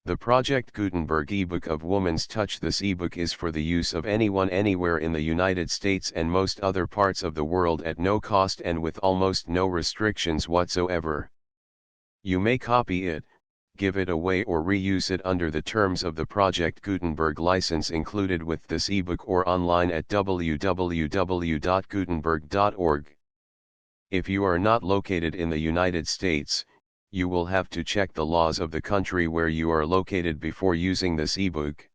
The Project Gutenberg ebook of Woman's Touch. This ebook is for the use of anyone anywhere in the United States and most other parts of the world at no cost and with almost no restrictions whatsoever. You may copy it, give it away or reuse it under the terms of the Project Gutenberg license included with this ebook or online at www.gutenberg.org. If you are not located in the United States, you will have to check the laws of the country where you are located before using this ebook.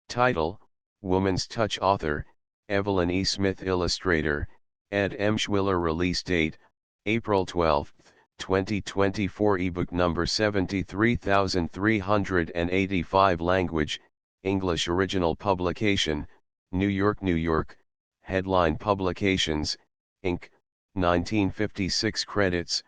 Title: Woman's Touch. Author: Evelyn E. Smith. Illustrator: Ed M. Schwiller. Release date: April 12, 2024. Ebook number 73385. Language: English. Original publication: New York, New York. Headline Publications, Inc., 1956. Credits: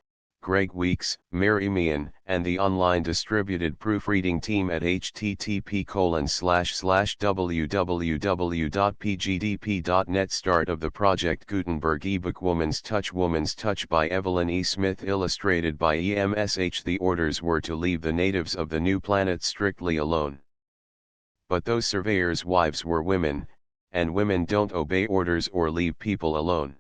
Greg Weeks, Mary Meehan, and the online distributed proofreading team at http://www.pgdp.net. Start of the Project Gutenberg ebook Woman's Touch. Woman's Touch by Evelyn E. Smith. Illustrated by EMSH. The orders were to leave the natives of the new planet strictly alone. But those surveyors' wives were women, and women don't obey orders or leave people alone.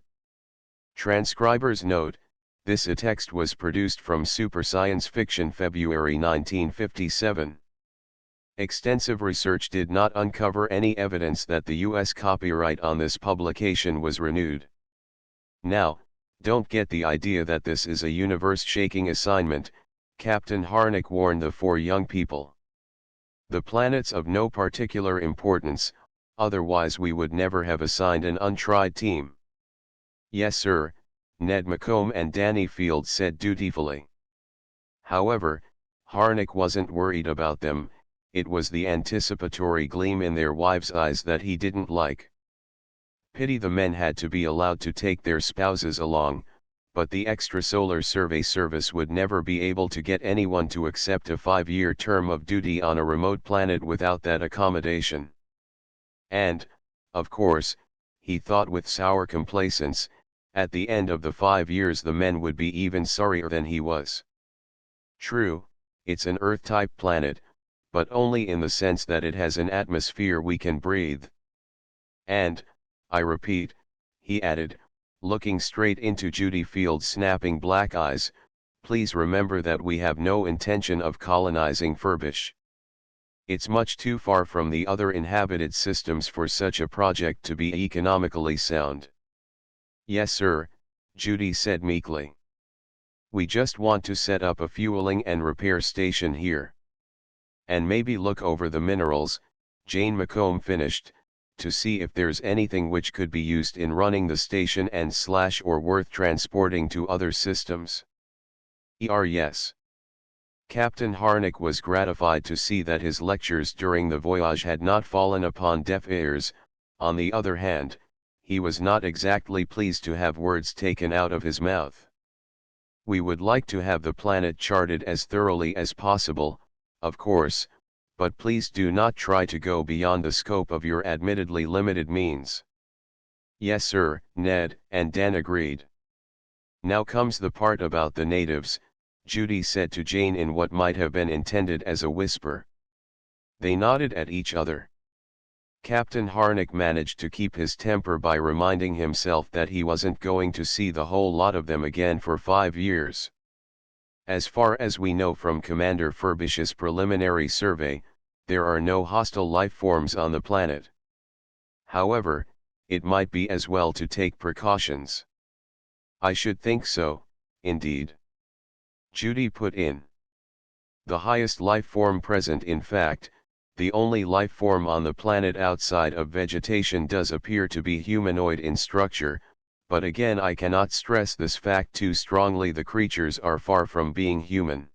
Transcriber's note: this text was produced from Super Science Fiction, February 1957. Extensive research did not uncover any evidence that the U.S. copyright on this publication was renewed. Now, don't get the idea that this is a universe-shaking assignment, Captain Harnack warned the four young people. The planet's of no particular importance, otherwise we would never have assigned an untried team. Yes sir, Ned McComb and Danny Field said dutifully. However, Harnack wasn't worried about them, it was the anticipatory gleam in their wives' eyes that he didn't like. Pity the men had to be allowed to take their spouses along, but the Extrasolar Survey Service would never be able to get anyone to accept a 5-year term of duty on a remote planet without that accommodation. And, of course, he thought with sour complacence, at the end of the 5 years the men would be even sorrier than he was. True, it's an Earth-type planet, but only in the sense that it has an atmosphere we can breathe. And, I repeat, he added, looking straight into Judy Field's snapping black eyes, please remember that we have no intention of colonizing Furbish. It's much too far from the other inhabited systems for such a project to be economically sound. Yes sir, Judy said meekly. We just want to set up a fueling and repair station here. And maybe look over the minerals, Jane McComb finished, to see if there's anything which could be used in running the station and / or worth transporting to other systems. Yes. Captain Harnack was gratified to see that his lectures during the voyage had not fallen upon deaf ears. On the other hand, he was not exactly pleased to have words taken out of his mouth. We would like to have the planet charted as thoroughly as possible, of course, but please do not try to go beyond the scope of your admittedly limited means. Yes sir, Ned and Dan agreed. Now comes the part about the natives, Judy said to Jane in what might have been intended as a whisper. They nodded at each other. Captain Harnack managed to keep his temper by reminding himself that he wasn't going to see the whole lot of them again for 5 years. As far as we know from Commander Furbish's preliminary survey, there are no hostile life forms on the planet. However, it might be as well to take precautions. I should think so, indeed. Judy put in. The highest life form present, in fact, the only life form on the planet outside of vegetation, does appear to be humanoid in structure, but again I cannot stress this fact too strongly. The creatures are far from being human.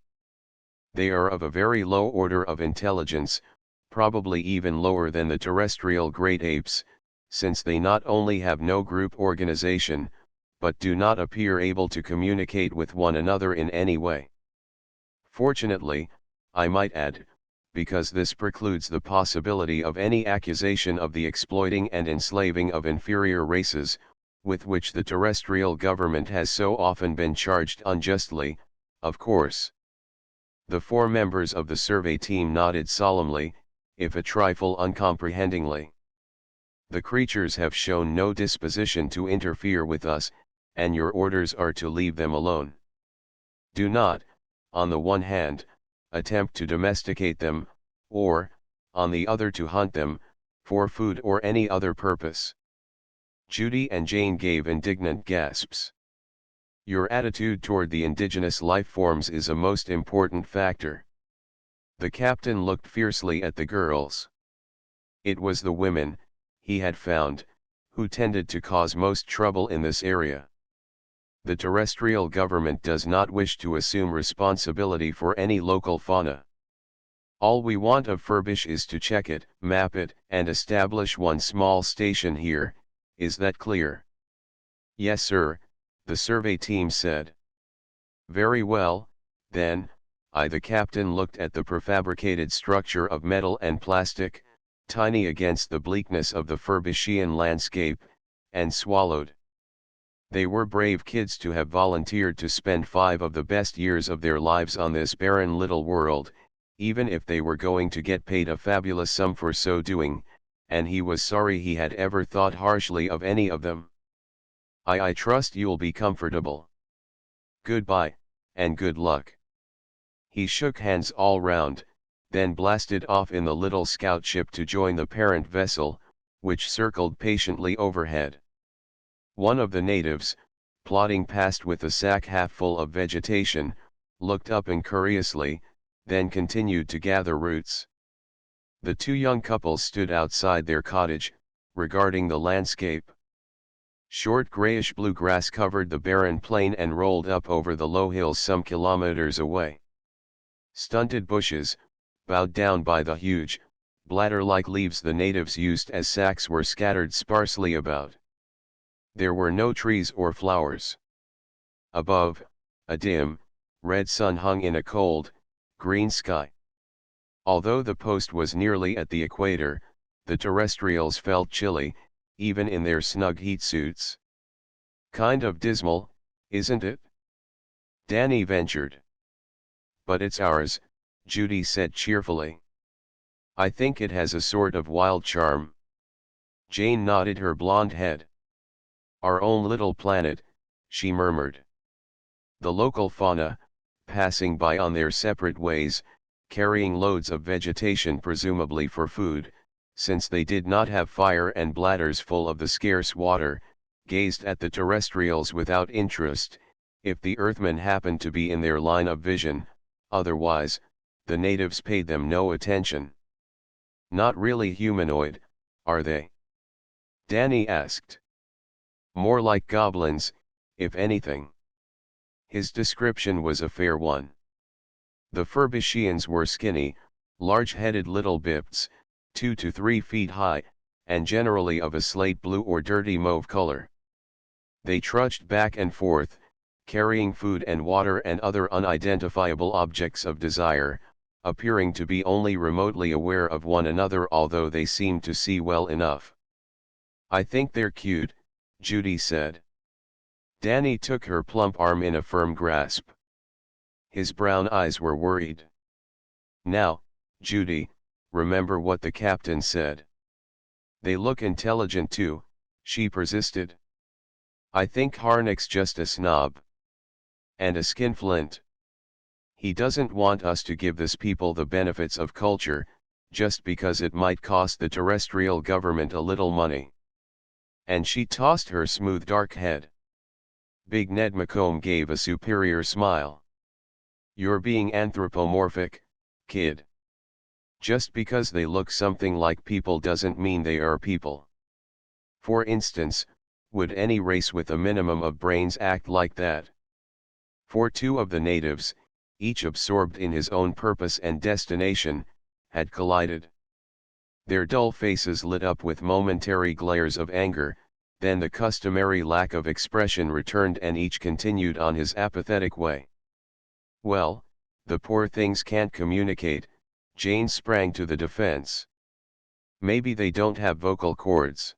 They are of a very low order of intelligence, probably even lower than the terrestrial great apes, since they not only have no group organization, but do not appear able to communicate with one another in any way. Fortunately, I might add, because this precludes the possibility of any accusation of the exploiting and enslaving of inferior races, with which the terrestrial government has so often been charged unjustly, of course. The 4 members of the survey team nodded solemnly, if a trifle uncomprehendingly. The creatures have shown no disposition to interfere with us, and your orders are to leave them alone. Do not, on the one hand, attempt to domesticate them, or, on the other to hunt them, for food or any other purpose. Judy and Jane gave indignant gasps. Your attitude toward the indigenous life forms is a most important factor. The captain looked fiercely at the girls. It was the women, he had found, who tended to cause most trouble in this area. The terrestrial government does not wish to assume responsibility for any local fauna. All we want of Furbish is to check it, map it, and establish one small station here. Is that clear? Yes, sir, the survey team said. Very well, then. The captain looked at the prefabricated structure of metal and plastic, tiny against the bleakness of the Furbishian landscape, and swallowed. They were brave kids to have volunteered to spend 5 of the best years of their lives on this barren little world, even if they were going to get paid a fabulous sum for so doing, and he was sorry he had ever thought harshly of any of them. I trust you'll be comfortable. Goodbye, and good luck. He shook hands all round, then blasted off in the little scout ship to join the parent vessel, which circled patiently overhead. One of the natives, plodding past with a sack half full of vegetation, looked up incuriously, then continued to gather roots. The 2 young couples stood outside their cottage, regarding the landscape. Short grayish-blue grass covered the barren plain and rolled up over the low hills some kilometers away. Stunted bushes, bowed down by the huge, bladder-like leaves the natives used as sacks, were scattered sparsely about. There were no trees or flowers. Above, a dim, red sun hung in a cold, green sky. Although the post was nearly at the equator, the terrestrials felt chilly, even in their snug heat suits. Kind of dismal, isn't it? Danny ventured. But it's ours, Judy said cheerfully. I think it has a sort of wild charm. Jane nodded her blonde head. Our own little planet, she murmured. The local fauna, passing by on their separate ways, carrying loads of vegetation presumably for food, since they did not have fire and bladders full of the scarce water, gazed at the terrestrials without interest, if the Earthmen happened to be in their line of vision. Otherwise, the natives paid them no attention. Not really humanoid, are they? Danny asked. More like goblins, if anything. His description was a fair one. The Furbishians were skinny, large-headed little bipts, 2 to 3 feet high, and generally of a slate blue or dirty mauve color. They trudged back and forth, carrying food and water and other unidentifiable objects of desire, appearing to be only remotely aware of one another, although they seemed to see well enough. I think they're cute, Judy said. Danny took her plump arm in a firm grasp. His brown eyes were worried. Now, Judy, remember what the captain said. They look intelligent too, she persisted. I think Harnick's just a snob. And a skinflint. He doesn't want us to give this people the benefits of culture, just because it might cost the terrestrial government a little money. And she tossed her smooth dark head. Big Ned McComb gave a superior smile. You're being anthropomorphic, kid. Just because they look something like people doesn't mean they are people. For instance, would any race with a minimum of brains act like that? For 2 of the natives, each absorbed in his own purpose and destination, had collided. Their dull faces lit up with momentary glares of anger, then the customary lack of expression returned and each continued on his apathetic way. Well, the poor things can't communicate, Jane sprang to the defense. Maybe they don't have vocal cords.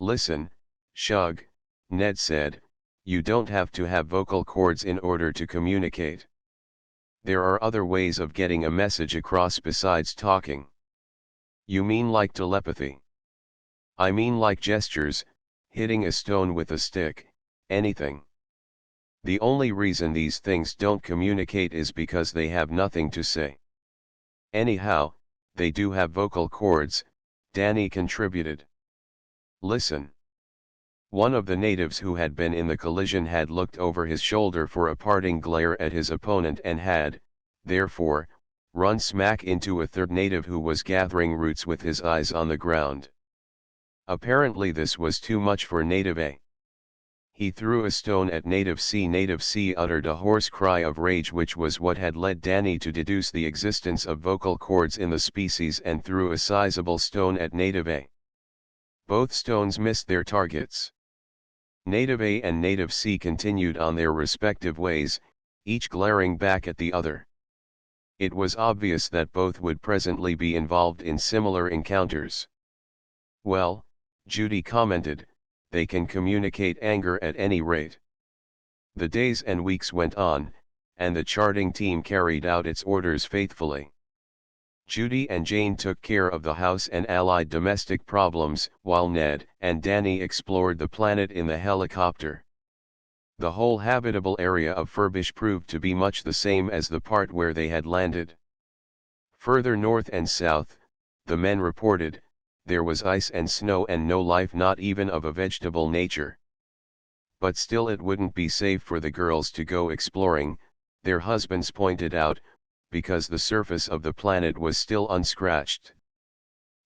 Listen, Shug, Ned said, you don't have to have vocal cords in order to communicate. There are other ways of getting a message across besides talking. You mean like telepathy? I mean like gestures, hitting a stone with a stick, anything. The only reason these things don't communicate is because they have nothing to say. Anyhow, they do have vocal cords, Danny contributed. Listen. One of the natives who had been in the collision had looked over his shoulder for a parting glare at his opponent and had, therefore, run smack into a third native who was gathering roots with his eyes on the ground. Apparently this was too much for Native A. He threw a stone at Native C. Native C uttered a hoarse cry of rage, which was what had led Danny to deduce the existence of vocal cords in the species, and threw a sizable stone at Native A. Both stones missed their targets. Native A and Native C continued on their respective ways, each glaring back at the other. It was obvious that both would presently be involved in similar encounters. Well, Judy commented, they can communicate anger at any rate. The days and weeks went on, and the charting team carried out its orders faithfully. Judy and Jane took care of the house and allied domestic problems, while Ned and Danny explored the planet in the helicopter. The whole habitable area of Furbish proved to be much the same as the part where they had landed. Further north and south, the men reported, there was ice and snow and no life, not even of a vegetable nature. But still it wouldn't be safe for the girls to go exploring, their husbands pointed out, because the surface of the planet was still unscratched.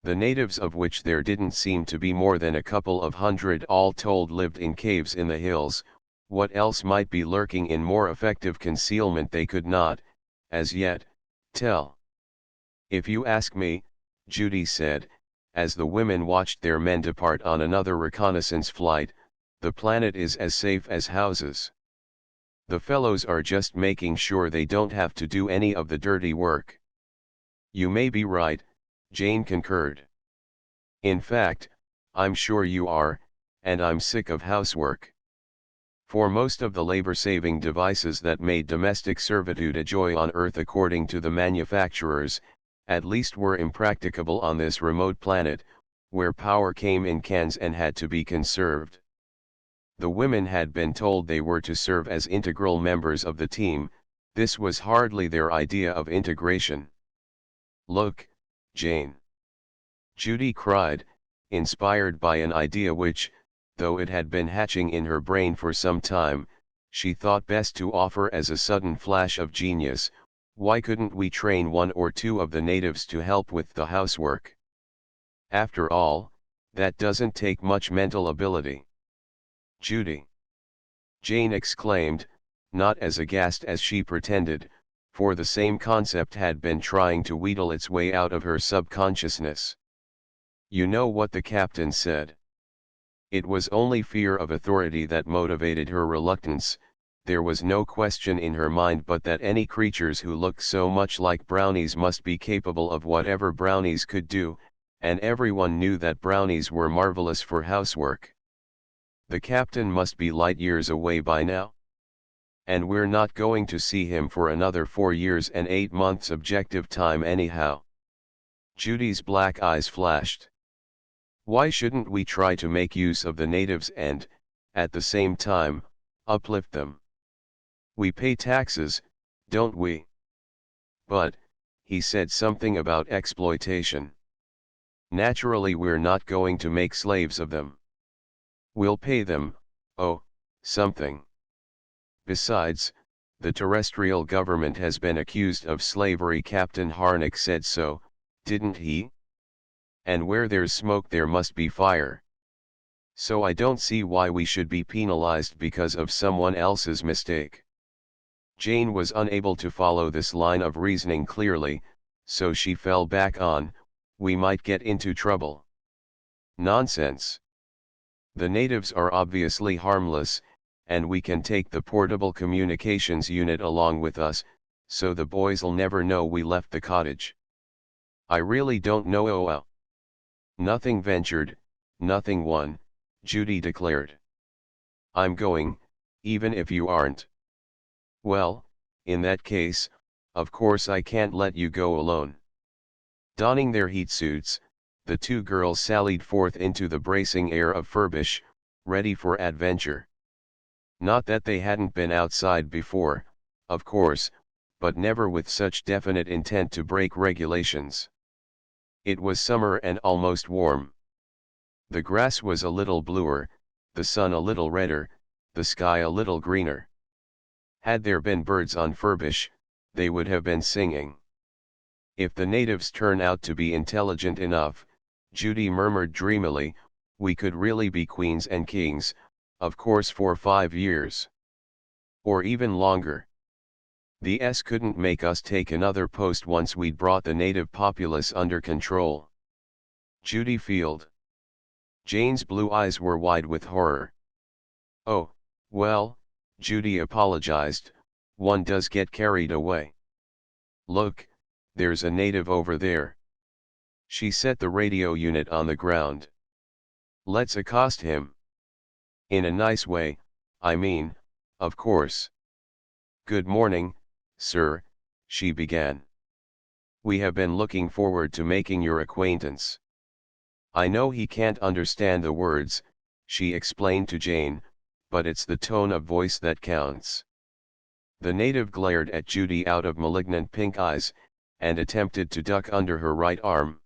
The natives, of which there didn't seem to be more than a couple of hundred all told, lived in caves in the hills. What else might be lurking in more effective concealment they could not, as yet, tell. If you ask me, Judy said, as the women watched their men depart on another reconnaissance flight, the planet is as safe as houses. The fellows are just making sure they don't have to do any of the dirty work. You may be right, Jane concurred. In fact, I'm sure you are, and I'm sick of housework. For most of the labor-saving devices that made domestic servitude a joy on Earth, according to the manufacturers, at least were impracticable on this remote planet, where power came in cans and had to be conserved. The women had been told they were to serve as integral members of the team. This was hardly their idea of integration. Look, Jane! Judy cried, inspired by an idea which, though it had been hatching in her brain for some time, she thought best to offer as a sudden flash of genius. Why couldn't we train one or two of the natives to help with the housework? After all, that doesn't take much mental ability. Judy! Jane exclaimed, not as aghast as she pretended, for the same concept had been trying to wheedle its way out of her subconsciousness. You know what the captain said. It was only fear of authority that motivated her reluctance. There was no question in her mind but that any creatures who looked so much like brownies must be capable of whatever brownies could do, and everyone knew that brownies were marvelous for housework. The captain must be light years away by now. And we're not going to see him for another 4 years and 8 months objective time anyhow. Judy's black eyes flashed. Why shouldn't we try to make use of the natives and, at the same time, uplift them? We pay taxes, don't we? But, he said something about exploitation. Naturally we're not going to make slaves of them. We'll pay them, oh, something. Besides, the terrestrial government has been accused of slavery. Captain Harnack said so, didn't he? And where there's smoke there must be fire. So I don't see why we should be penalized because of someone else's mistake. Jane was unable to follow this line of reasoning clearly, so she fell back on, we might get into trouble. Nonsense. The natives are obviously harmless, and we can take the portable communications unit along with us, so the boys'll never know we left the cottage. I really don't know. Oh. Nothing ventured, nothing won, Judy declared. I'm going, even if you aren't. Well, in that case, Of course I can't let you go alone. Donning their heat suits, the two girls sallied forth into the bracing air of Furbish, ready for adventure. Not that they hadn't been outside before, of course, but never with such definite intent to break regulations. It was summer and almost warm. The grass was a little bluer, the sun a little redder, the sky a little greener. Had there been birds on Furbish, they would have been singing. If the natives turn out to be intelligent enough, Judy murmured dreamily, we could really be queens and kings, of course for 5 years. Or even longer. The S couldn't make us take another post once we'd brought the native populace under control. Judy Field. Jane's blue eyes were wide with horror. Oh, well, Judy apologized, one does get carried away. Look, there's a native over there. She set the radio unit on the ground. Let's accost him. In a nice way, I mean, of course. Good morning, sir, she began. We have been looking forward to making your acquaintance. I know he can't understand the words, she explained to Jane, but it's the tone of voice that counts. The native glared at Judy out of malignant pink eyes, and attempted to duck under her right arm.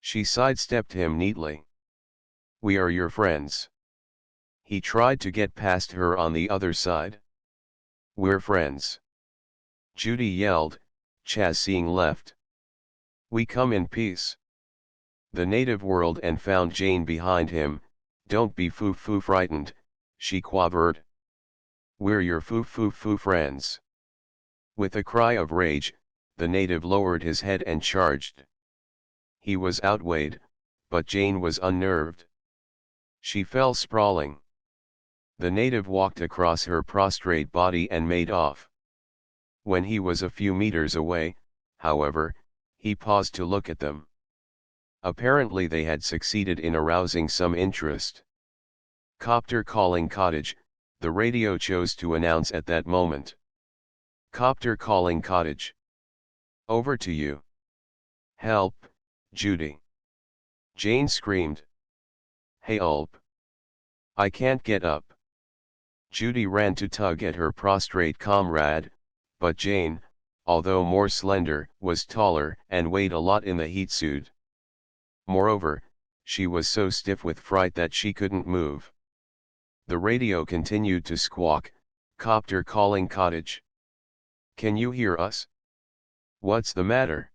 She sidestepped him neatly. We are your friends. He tried to get past her on the other side. We're friends. Judy yelled, Chaz seeing left. We come in peace. The native whirled and found Jane behind him. Don't be foo-foo frightened, she quavered. We're your foo-foo-foo friends. With a cry of rage, the native lowered his head and charged. He was outweighed, but Jane was unnerved. She fell sprawling. The native walked across her prostrate body and made off. When he was a few meters away, however, he paused to look at them. Apparently they had succeeded in arousing some interest. Copter calling cottage, the radio chose to announce at that moment. Copter calling cottage. Over to you. Help, Judy. Jane screamed. Help. I can't get up. Judy ran to tug at her prostrate comrade, but Jane, although more slender, was taller and weighed a lot in the heat suit. Moreover, she was so stiff with fright that she couldn't move. The radio continued to squawk, Copter calling cottage. Can you hear us? What's the matter?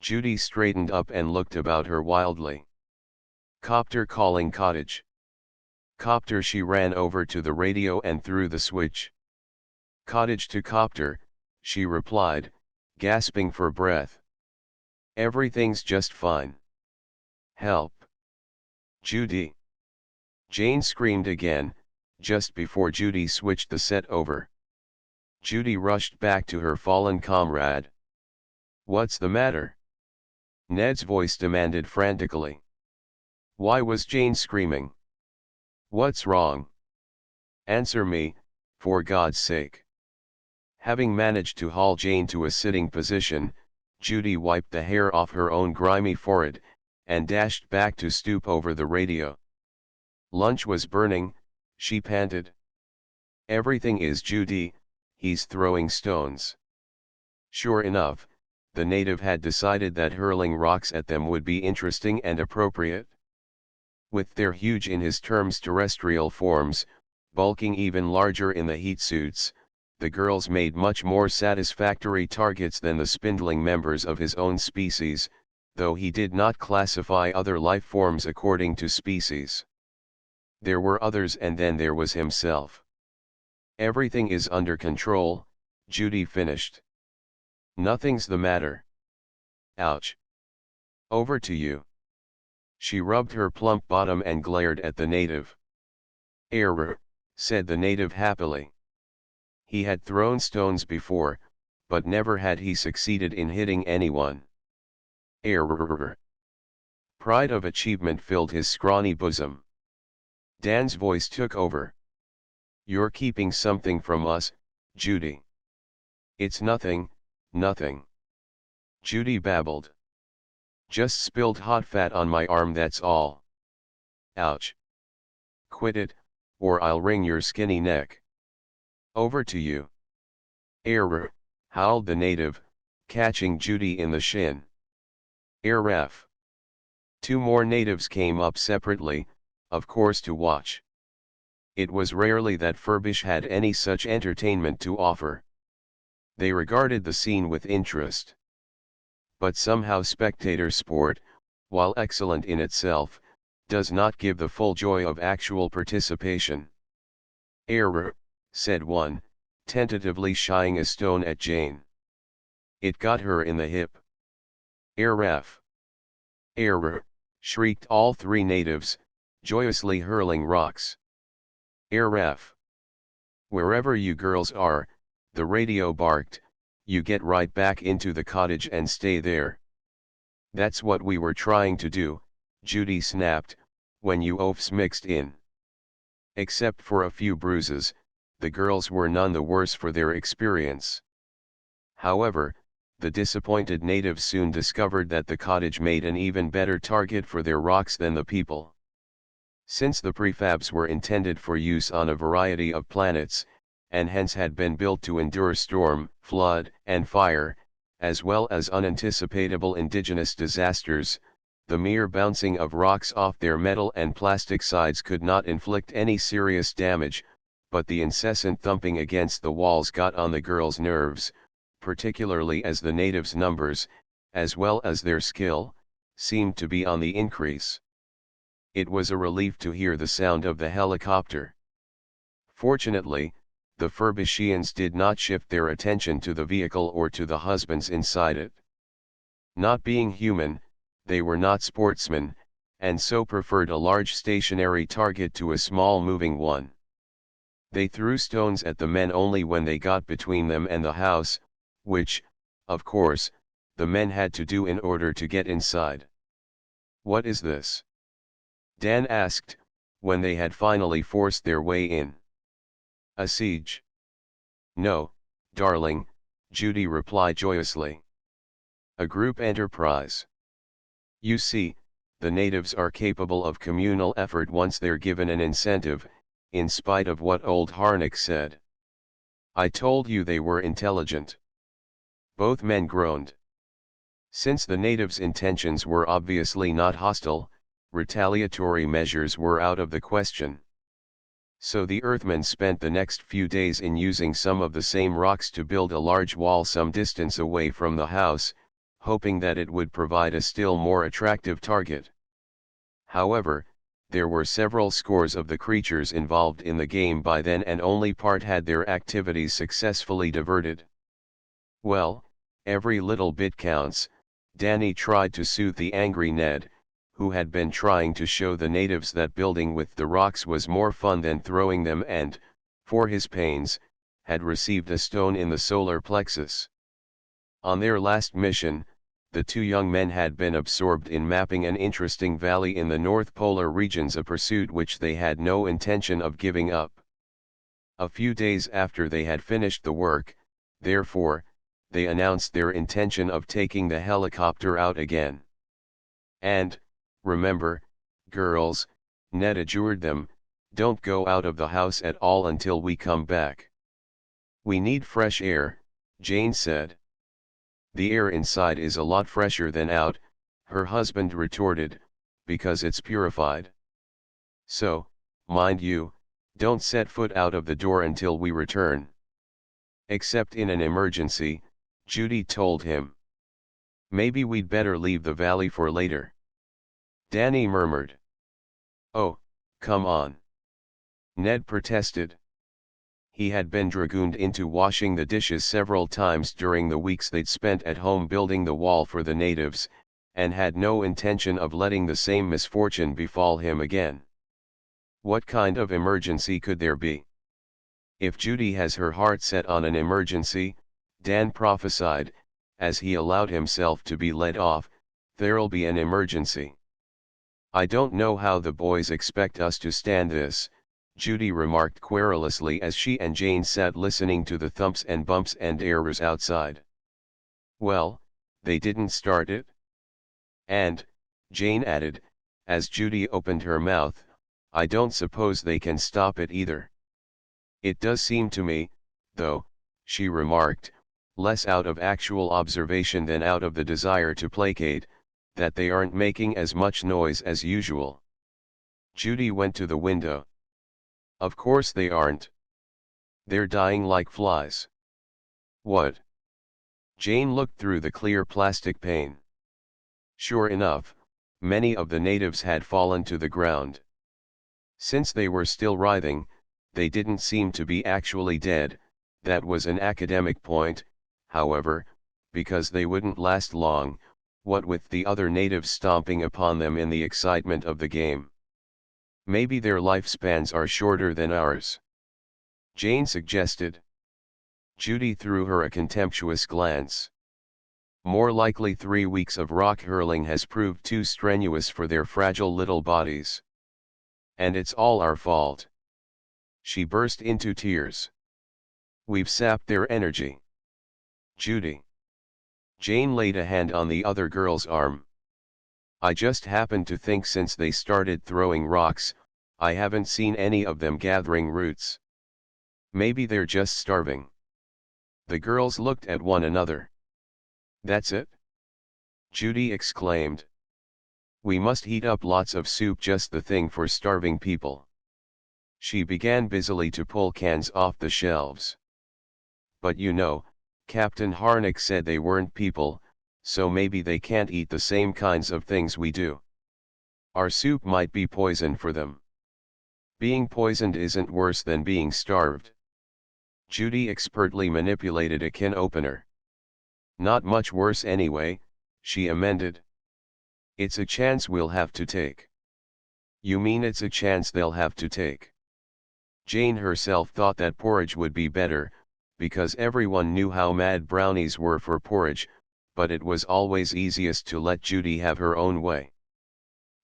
Judy straightened up and looked about her wildly. Copter calling cottage. Copter. She ran over to the radio and threw the switch. Cottage to copter, she replied, gasping for breath. Everything's just fine. Help. Judy. Jane screamed again, just before Judy switched the set over. Judy rushed back to her fallen comrade. What's the matter? Ned's voice demanded frantically. Why was Jane screaming? What's wrong? Answer me, for God's sake. Having managed to haul Jane to a sitting position, Judy wiped the hair off her own grimy forehead, and dashed back to stoop over the radio. Lunch was burning, she panted. Everything is Judy, he's throwing stones. Sure enough, the native had decided that hurling rocks at them would be interesting and appropriate. With their huge in his terms terrestrial forms, bulking even larger in the heat suits, the girls made much more satisfactory targets than the spindling members of his own species, though he did not classify other life forms according to species. There were others and then there was himself. Everything is under control, Judy finished. Nothing's the matter. Ouch. Over to you. She rubbed her plump bottom and glared at the native. Error, said the native happily. He had thrown stones before, but never had he succeeded in hitting anyone. Error. Pride of achievement filled his scrawny bosom. Dan's voice took over. You're keeping something from us, Judy. It's nothing, Nothing. Judy babbled. Just spilled hot fat on my arm, that's all. Ouch. Quit it, or I'll wring your skinny neck. Over to you. Err, howled the native, catching Judy in the shin. Ref. Two more natives came up separately, of course to watch. It was rarely that Furbish had any such entertainment to offer. They regarded the scene with interest. But somehow spectator sport, while excellent in itself, does not give the full joy of actual participation. Error, said one, tentatively shying a stone at Jane. It got her in the hip. Ref. Error, shrieked all three natives, joyously hurling rocks. Ref. Wherever you girls are, the radio barked, you get right back into the cottage and stay there. That's what we were trying to do, Judy snapped, when you oafs mixed in. Except for a few bruises, the girls were none the worse for their experience. However, the disappointed natives soon discovered that the cottage made an even better target for their rocks than the people. Since the prefabs were intended for use on a variety of planets, and hence had been built to endure storm, flood, and fire, as well as unanticipatable indigenous disasters, the mere bouncing of rocks off their metal and plastic sides could not inflict any serious damage, but the incessant thumping against the walls got on the girls' nerves, particularly as the natives' numbers, as well as their skill, seemed to be on the increase. It was a relief to hear the sound of the helicopter. Fortunately, the Furbishians did not shift their attention to the vehicle or to the husbands inside it. Not being human, they were not sportsmen, and so preferred a large stationary target to a small moving one. They threw stones at the men only when they got between them and the house, which, of course, the men had to do in order to get inside. "What is this?" Dan asked, when they had finally forced their way in. "A siege." "No, darling," Judy replied joyously. "A group enterprise. You see, the natives are capable of communal effort once they're given an incentive, in spite of what old Harnick said. I told you they were intelligent." Both men groaned. Since the natives' intentions were obviously not hostile, retaliatory measures were out of the question. So the Earthmen spent the next few days in using some of the same rocks to build a large wall some distance away from the house, hoping that it would provide a still more attractive target. However, there were several scores of the creatures involved in the game by then, and only part had their activities successfully diverted. "Well, every little bit counts," Danny tried to soothe the angry Ned, who had been trying to show the natives that building with the rocks was more fun than throwing them and, for his pains, had received a stone in the solar plexus. On their last mission, the two young men had been absorbed in mapping an interesting valley in the North Polar regions, a pursuit which they had no intention of giving up. A few days after they had finished the work, therefore, they announced their intention of taking the helicopter out again. "And, remember, girls," Ned adjured them, "don't go out of the house at all until we come back." "We need fresh air," Jane said. "The air inside is a lot fresher than out," her husband retorted, "because it's purified. So, mind you, don't set foot out of the door until we return." "Except in an emergency," Judy told him. "Maybe we'd better leave the valley for later," Danny murmured. "Oh, come on," Ned protested. He had been dragooned into washing the dishes several times during the weeks they'd spent at home building the wall for the natives, and had no intention of letting the same misfortune befall him again. What kind of emergency could there be? "If Judy has her heart set on an emergency," Dan prophesied, as he allowed himself to be led off, "there'll be an emergency." "I don't know how the boys expect us to stand this," Judy remarked querulously as she and Jane sat listening to the thumps and bumps and errors outside. Well, they didn't start it. And, Jane added, as Judy opened her mouth, I don't suppose they can stop it either. It does seem to me, though, she remarked, less out of actual observation than out of the desire to placate, that they aren't making as much noise as usual. Judy went to the window. Of course they aren't. They're dying like flies. What? Jane looked through the clear plastic pane. Sure enough, many of the natives had fallen to the ground. Since they were still writhing, they didn't seem to be actually dead. That was an academic point, however, because they wouldn't last long, what with the other natives stomping upon them in the excitement of the game. Maybe their lifespans are shorter than ours, Jane suggested. Judy threw her a contemptuous glance. More likely 3 weeks of rock hurling has proved too strenuous for their fragile little bodies. And it's all our fault. She burst into tears. We've sapped their energy. Judy. Jane laid a hand on the other girl's arm. I just happened to think since they started throwing rocks, I haven't seen any of them gathering roots. Maybe they're just starving. The girls looked at one another. That's it? Judy exclaimed. We must heat up lots of soup, just the thing for starving people. She began busily to pull cans off the shelves. But you know, Captain Harnick said they weren't people, so maybe they can't eat the same kinds of things we do. Our soup might be poison for them. Being poisoned isn't worse than being starved. Judy expertly manipulated a can opener. Not much worse anyway, she amended. It's a chance we'll have to take. You mean it's a chance they'll have to take? Jane herself thought that porridge would be better, because everyone knew how mad brownies were for porridge, but it was always easiest to let Judy have her own way.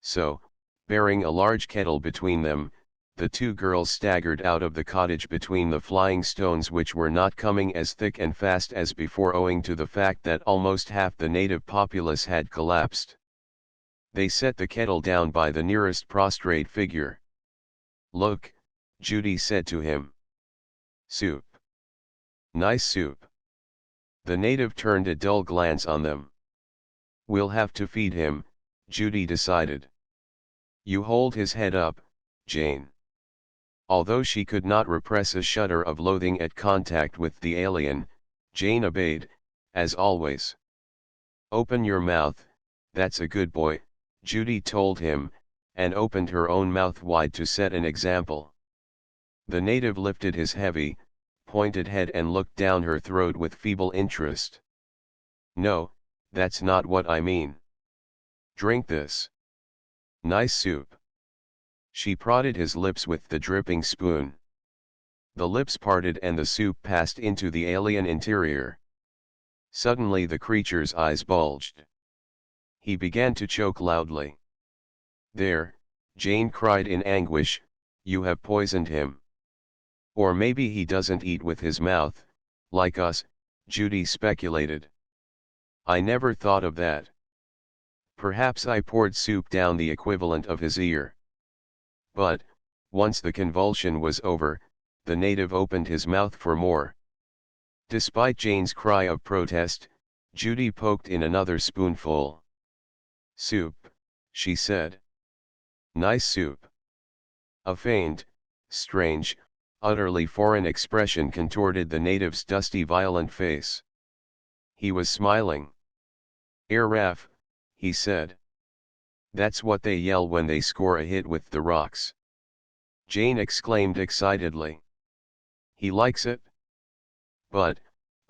So, bearing a large kettle between them, the two girls staggered out of the cottage between the flying stones, which were not coming as thick and fast as before owing to the fact that almost half the native populace had collapsed. They set the kettle down by the nearest prostrate figure. Look, Judy said to him. Soup. Nice soup. The native turned a dull glance on them. We'll have to feed him, Judy decided. You hold his head up, Jane. Although she could not repress a shudder of loathing at contact with the alien, Jane obeyed, as always. Open your mouth, that's a good boy, Judy told him, and opened her own mouth wide to set an example. The native lifted his heavy, pointed head and looked down her throat with feeble interest. No, that's not what I mean. Drink this. Nice soup. She prodded his lips with the dripping spoon. The lips parted and the soup passed into the alien interior. Suddenly the creature's eyes bulged. He began to choke loudly. There, Jane cried in anguish, you have poisoned him. Or maybe he doesn't eat with his mouth, like us, Judy speculated. I never thought of that. Perhaps I poured soup down the equivalent of his ear. But, once the convulsion was over, the native opened his mouth for more. Despite Jane's cry of protest, Judy poked in another spoonful. Soup, she said. Nice soup. A faint, strange, utterly foreign expression contorted the native's dusty, violent face. He was smiling. Raf, he said. That's what they yell when they score a hit with the rocks. Jane exclaimed excitedly. He likes it? But,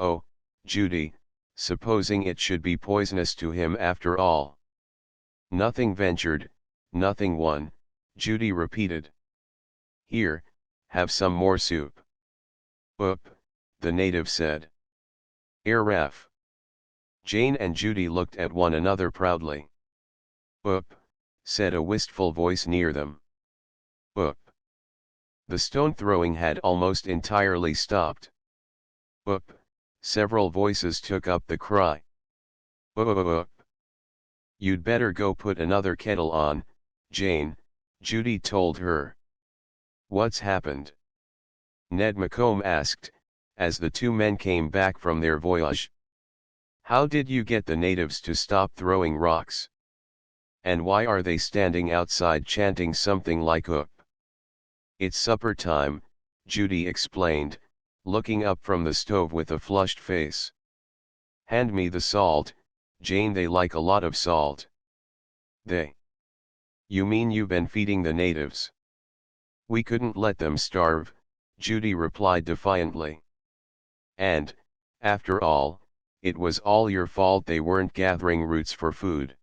oh, Judy, supposing it should be poisonous to him after all. Nothing ventured, nothing won, Judy repeated. Here, have some more soup. Oop, the native said. Raf. Jane and Judy looked at one another proudly. Oop, said a wistful voice near them. Oop. The stone throwing had almost entirely stopped. Oop, several voices took up the cry. You'd better go put another kettle on, Jane, Judy told her. What's happened? Ned McComb asked, as the two men came back from their voyage. How did you get the natives to stop throwing rocks? And why are they standing outside chanting something like "up"? It's supper time, Judy explained, looking up from the stove with a flushed face. Hand me the salt, Jane, they like a lot of salt. They? You mean you've been feeding the natives? We couldn't let them starve, Judy replied defiantly. And, after all, it was all your fault they weren't gathering roots for food.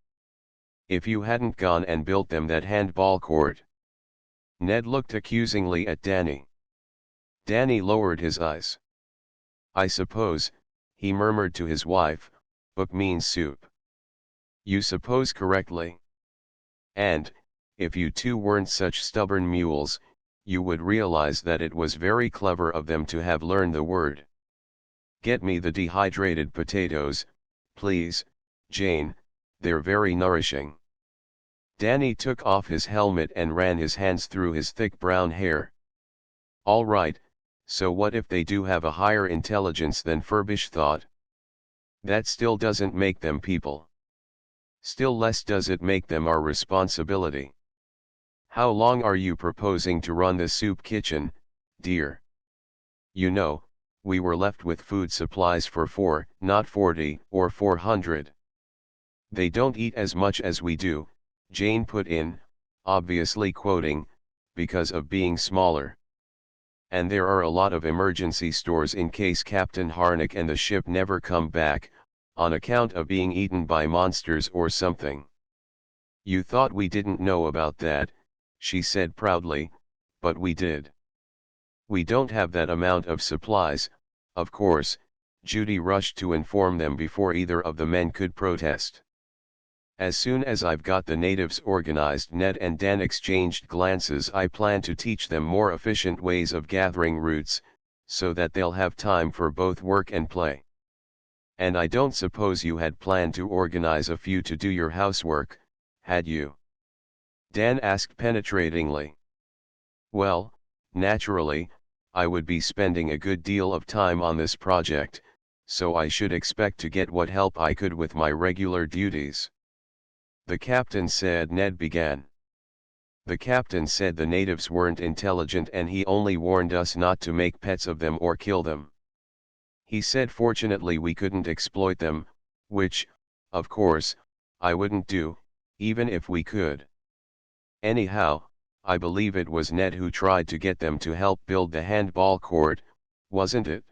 If you hadn't gone and built them that handball court. Ned looked accusingly at Danny. Danny lowered his eyes. I suppose, he murmured to his wife, "Book means soup." You suppose correctly. And, if you two weren't such stubborn mules, you would realize that it was very clever of them to have learned the word. Get me the dehydrated potatoes, please, Jane, they're very nourishing. Danny took off his helmet and ran his hands through his thick brown hair. All right, so what if they do have a higher intelligence than Furbish thought? That still doesn't make them people. Still less does it make them our responsibility. How long are you proposing to run the soup kitchen, dear? You know, we were left with food supplies for 4, not 40 or 400. They don't eat as much as we do, Jane put in, obviously quoting, because of being smaller. And there are a lot of emergency stores in case Captain Harnick and the ship never come back, on account of being eaten by monsters or something. You thought we didn't know about that, she said proudly, but we did. We don't have that amount of supplies, of course, Judy rushed to inform them before either of the men could protest. As soon as I've got the natives organized, Ned and Dan exchanged glances. I plan to teach them more efficient ways of gathering roots, so that they'll have time for both work and play. And I don't suppose you had planned to organize a few to do your housework, had you? Dan asked penetratingly. Well, naturally, I would be spending a good deal of time on this project, so I should expect to get what help I could with my regular duties. The captain said, Ned began. The captain said the natives weren't intelligent and he only warned us not to make pets of them or kill them. He said fortunately we couldn't exploit them, which, of course, I wouldn't do, even if we could. Anyhow, I believe it was Ned who tried to get them to help build the handball court, wasn't it?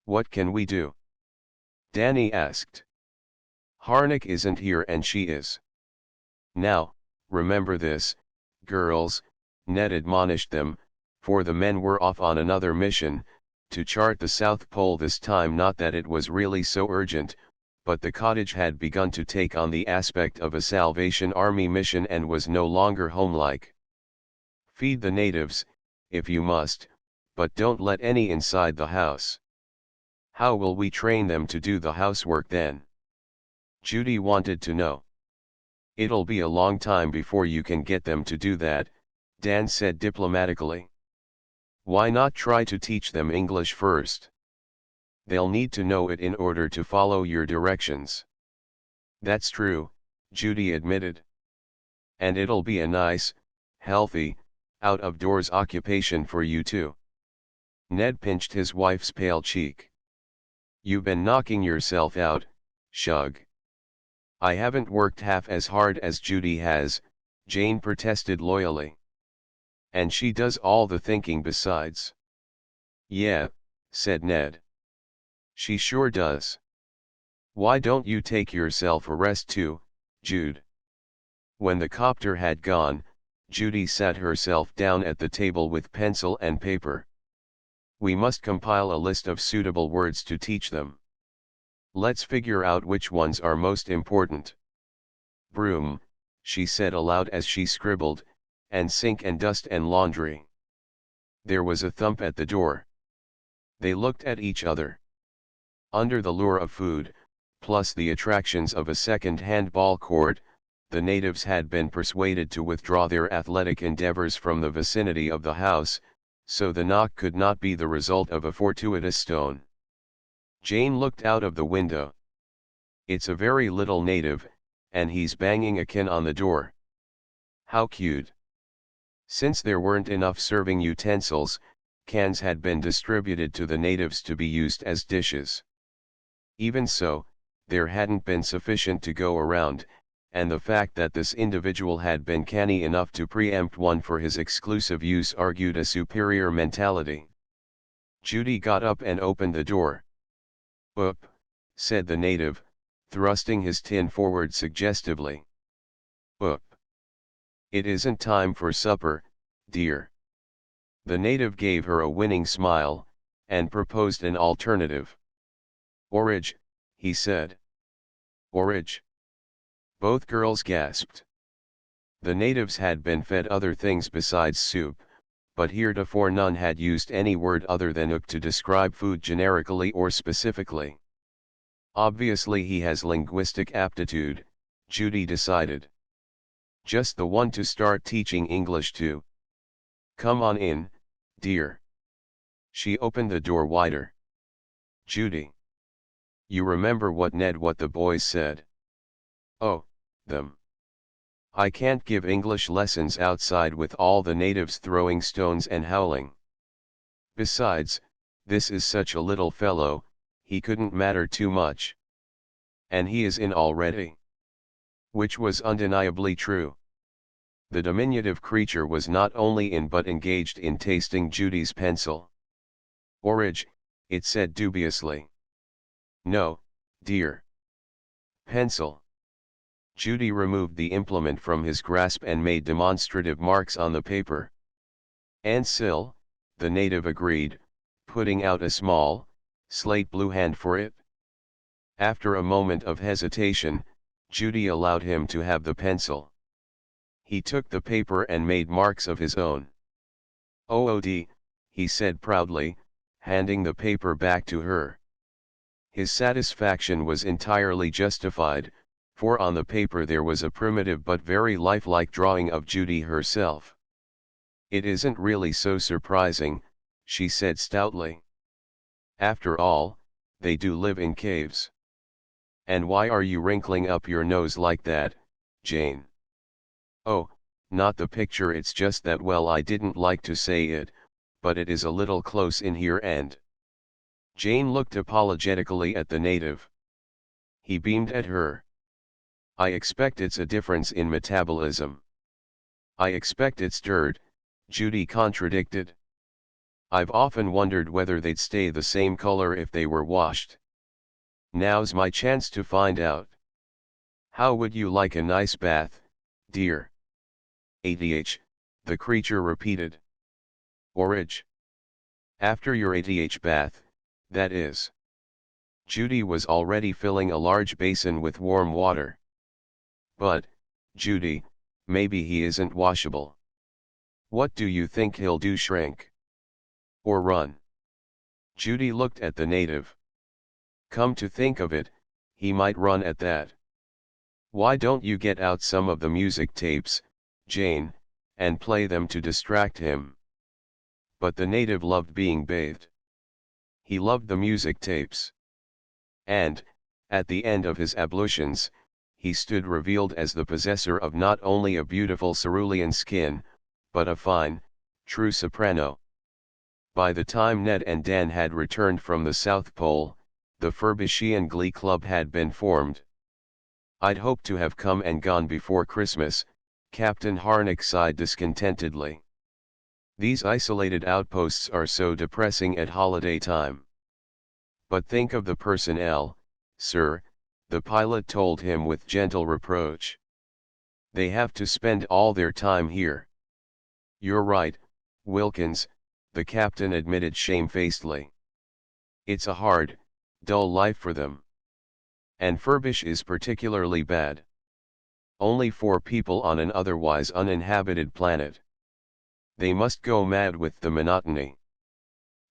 What can we do? Danny asked. Harnick isn't here and she is. Now, remember this, girls, Ned admonished them, for the men were off on another mission, to chart the South Pole this time. Not that it was really so urgent, but the cottage had begun to take on the aspect of a Salvation Army mission and was no longer homelike. Feed the natives, if you must, but don't let any inside the house. How will we train them to do the housework then? Judy wanted to know. It'll be a long time before you can get them to do that, Dan said diplomatically. Why not try to teach them English first? They'll need to know it in order to follow your directions. That's true, Judy admitted. And it'll be a nice, healthy, out-of-doors occupation for you too. Ned pinched his wife's pale cheek. You've been knocking yourself out, Shug. I haven't worked half as hard as Judy has, Jane protested loyally. And she does all the thinking besides. Yeah, said Ned. She sure does. Why don't you take yourself a rest too, Jude? When the copter had gone, Judy sat herself down at the table with pencil and paper. We must compile a list of suitable words to teach them. Let's figure out which ones are most important. Broom, she said aloud as she scribbled, and sink and dust and laundry. There was a thump at the door. They looked at each other. Under the lure of food, plus the attractions of a second handball court, the natives had been persuaded to withdraw their athletic endeavors from the vicinity of the house, so the knock could not be the result of a fortuitous stone. Jane looked out of the window. It's a very little native, and he's banging a can on the door. How cute. Since there weren't enough serving utensils, cans had been distributed to the natives to be used as dishes. Even so, there hadn't been sufficient to go around, and the fact that this individual had been canny enough to preempt one for his exclusive use argued a superior mentality. Judy got up and opened the door. "Up," said the native, thrusting his tin forward suggestively. "Up. It isn't time for supper, dear." The native gave her a winning smile, and proposed an alternative. "Orage," he said. "Orage?" Both girls gasped. The natives had been fed other things besides soup, but heretofore none had used any word other than ook to describe food generically or specifically. Obviously he has linguistic aptitude, Judy decided. Just the one to start teaching English to. "Come on in, dear." She opened the door wider. "Judy. You remember what the boys said?" "Oh, them. I can't give English lessons outside with all the natives throwing stones and howling. Besides, this is such a little fellow, he couldn't matter too much. And he is in already." Which was undeniably true. The diminutive creature was not only in but engaged in tasting Judy's pencil. "Orage," it said dubiously. "No, dear. Pencil." Judy removed the implement from his grasp and made demonstrative marks on the paper. "Ansil," the native agreed, putting out a small, slate blue hand for it. After a moment of hesitation, Judy allowed him to have the pencil. He took the paper and made marks of his own. "OOD," he said proudly, handing the paper back to her. His satisfaction was entirely justified, for on the paper there was a primitive but very lifelike drawing of Judy herself. "It isn't really so surprising," she said stoutly. "After all, they do live in caves. And why are you wrinkling up your nose like that, Jane?" "Oh, not the picture, it's just that, well, I didn't like to say it, but it is a little close in here and—" Jane looked apologetically at the native. He beamed at her. "I expect it's a difference in metabolism." "I expect it's dirt," Judy contradicted. "I've often wondered whether they'd stay the same color if they were washed. Now's my chance to find out. How would you like a nice bath, dear?" "ATH," the creature repeated. "Orage. After your ATH bath, that is." Judy was already filling a large basin with warm water. "But, Judy, maybe he isn't washable. What do you think he'll do, shrink? Or run?" Judy looked at the native. "Come to think of it, he might run at that. Why don't you get out some of the music tapes, Jane, and play them to distract him?" But the native loved being bathed. He loved the music tapes. And, at the end of his ablutions, he stood revealed as the possessor of not only a beautiful cerulean skin, but a fine, true soprano. By the time Ned and Dan had returned from the South Pole, the Furbishian Glee Club had been formed. "I'd hoped to have come and gone before Christmas," Captain Harnick sighed discontentedly. "These isolated outposts are so depressing at holiday time." "But think of the personnel, sir," the pilot told him with gentle reproach. "They have to spend all their time here." "You're right, Wilkins," the captain admitted shamefacedly. "It's a hard, dull life for them. And Furbish is particularly bad. Only 4 people on an otherwise uninhabited planet. They must go mad with the monotony.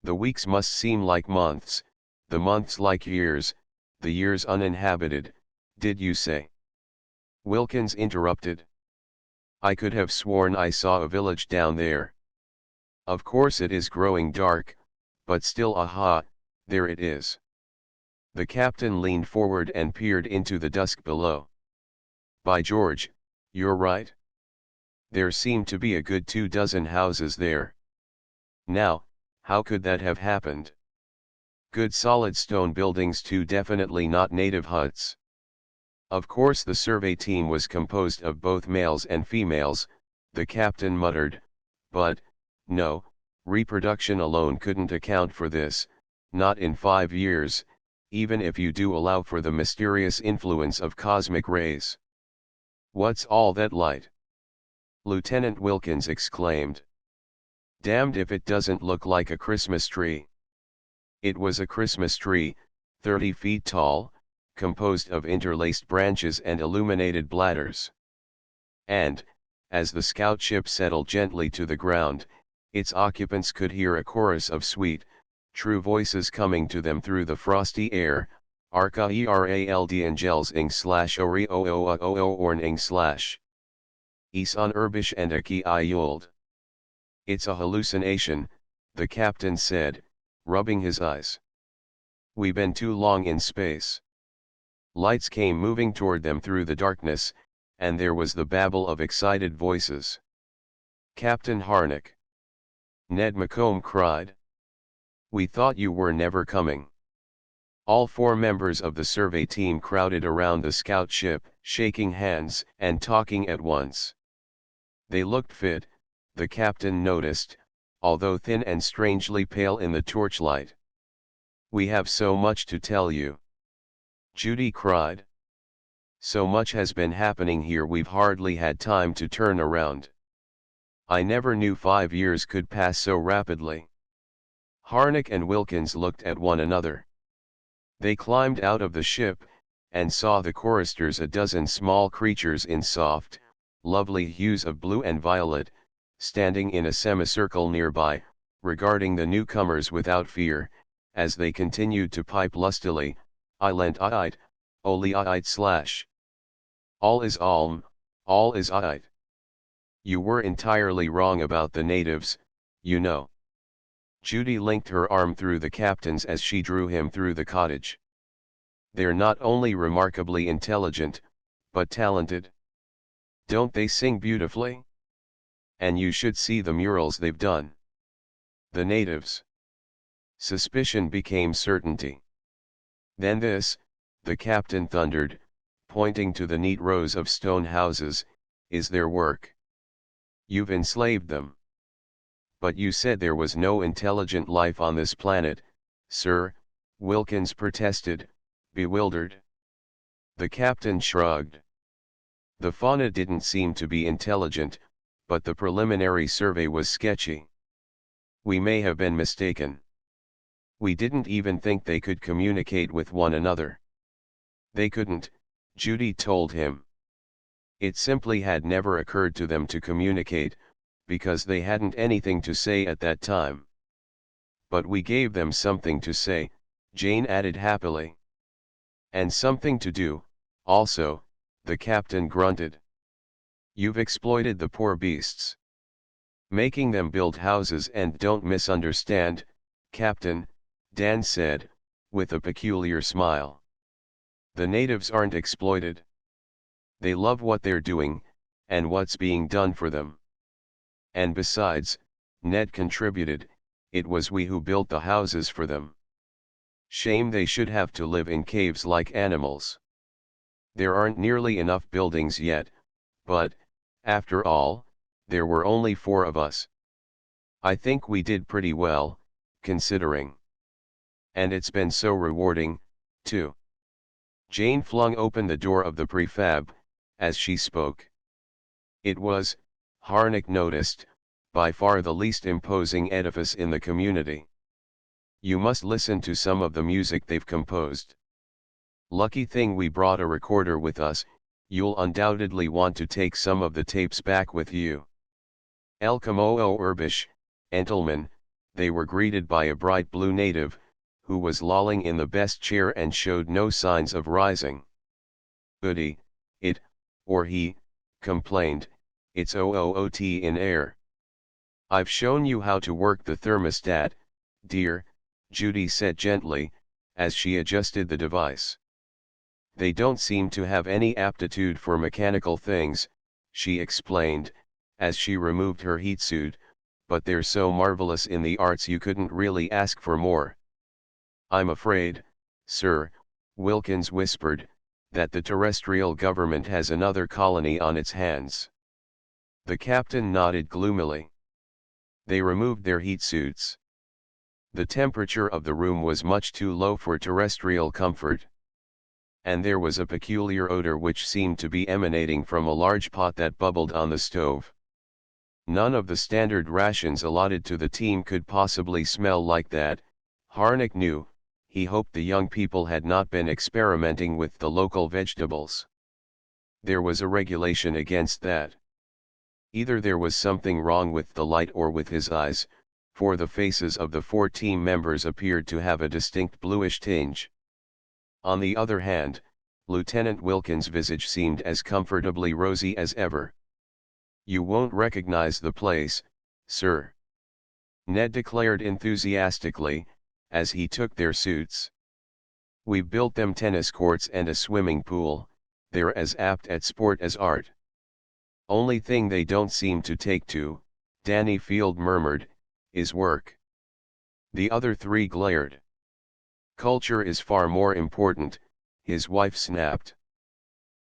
The weeks must seem like months, the months like years, the years uninhabited, did you say? Wilkins interrupted. I could have sworn I saw a village down there. Of course it is growing dark, but still, aha, there it is. The captain leaned forward and peered into the dusk below. By George, you're right. There seemed to be a good 24 houses there. Now, how could that have happened? Good solid stone buildings too, definitely not native huts. Of course the survey team was composed of both males and females, the captain muttered, but, no, reproduction alone couldn't account for this, not in 5 years, even if you do allow for the mysterious influence of cosmic rays. What's all that light? Lieutenant Wilkins exclaimed. Damned if it doesn't look like a Christmas tree. It was a Christmas tree, 30 feet tall, composed of interlaced branches and illuminated bladders. And, as the scout ship settled gently to the ground, its occupants could hear a chorus of sweet, true voices coming to them through the frosty air, Arca Erald Angels ing / Ori o orning / Isan Erbish and Aki Ayuld. It's a hallucination, the captain said, rubbing his eyes. We've been too long in space. Lights came moving toward them through the darkness, and there was the babble of excited voices. Captain Harnick! Ned McComb cried. We thought you were never coming. All 4 members of the survey team crowded around the scout ship, shaking hands and talking at once. They looked fit, the captain noticed, although thin and strangely pale in the torchlight. We have so much to tell you. Judy cried. So much has been happening here we've hardly had time to turn around. I never knew 5 years could pass so rapidly. Harnick and Wilkins looked at one another. They climbed out of the ship, and saw the choristers, a dozen small creatures in soft, lovely hues of blue and violet, standing in a semicircle nearby, regarding the newcomers without fear, as they continued to pipe lustily, Ilent ait, Oli ait / All is alm, all is ait. You were entirely wrong about the natives, you know. Judy linked her arm through the captain's as she drew him through the cottage. They're not only remarkably intelligent, but talented. Don't they sing beautifully? And you should see the murals they've done. The natives. Suspicion became certainty. Then this, the captain thundered, pointing to the neat rows of stone houses, is their work. You've enslaved them. But you said there was no intelligent life on this planet, sir, Wilkins protested, bewildered. The captain shrugged. The fauna didn't seem to be intelligent, but the preliminary survey was sketchy. We may have been mistaken. We didn't even think they could communicate with one another. They couldn't, Judy told him. It simply had never occurred to them to communicate, because they hadn't anything to say at that time. But we gave them something to say, Jane added happily. And something to do, also, the captain grunted. You've exploited the poor beasts. Making them build houses, and don't misunderstand, Captain, Dan said, with a peculiar smile. The natives aren't exploited. They love what they're doing, and what's being done for them. And besides, Ned contributed, it was we who built the houses for them. Shame they should have to live in caves like animals. There aren't nearly enough buildings yet, but, after all, there were only 4 of us. I think we did pretty well, considering. And it's been so rewarding, too. Jane flung open the door of the prefab, as she spoke. It was, Harnick noticed, by far the least imposing edifice in the community. You must listen to some of the music they've composed. Lucky thing we brought a recorder with us, you'll undoubtedly want to take some of the tapes back with you. El Camoo Urbish, Entelman, they were greeted by a bright blue native, who was lolling in the best chair and showed no signs of rising. "Oody, it, or he, complained, it's OOOT in air. I've shown you how to work the thermostat, dear," Judy said gently, as she adjusted the device. "They don't seem to have any aptitude for mechanical things," she explained, as she removed her heatsuit, "but they're so marvelous in the arts you couldn't really ask for more." "I'm afraid, sir," Wilkins whispered, "that the terrestrial government has another colony on its hands." The captain nodded gloomily. They removed their heat suits. The temperature of the room was much too low for terrestrial comfort. And there was a peculiar odor which seemed to be emanating from a large pot that bubbled on the stove. None of the standard rations allotted to the team could possibly smell like that, Harnick knew. He hoped the young people had not been experimenting with the local vegetables. There was a regulation against that. Either there was something wrong with the light or with his eyes, for the faces of the 4 team members appeared to have a distinct bluish tinge. On the other hand, Lieutenant Wilkins' visage seemed as comfortably rosy as ever. "You won't recognize the place, sir," Ned declared enthusiastically, as he took their suits. "We've built them tennis courts and a swimming pool, they're as apt at sport as art." "Only thing they don't seem to take to," Danny Field murmured, "is work." The other 3 glared. "Culture is far more important," his wife snapped.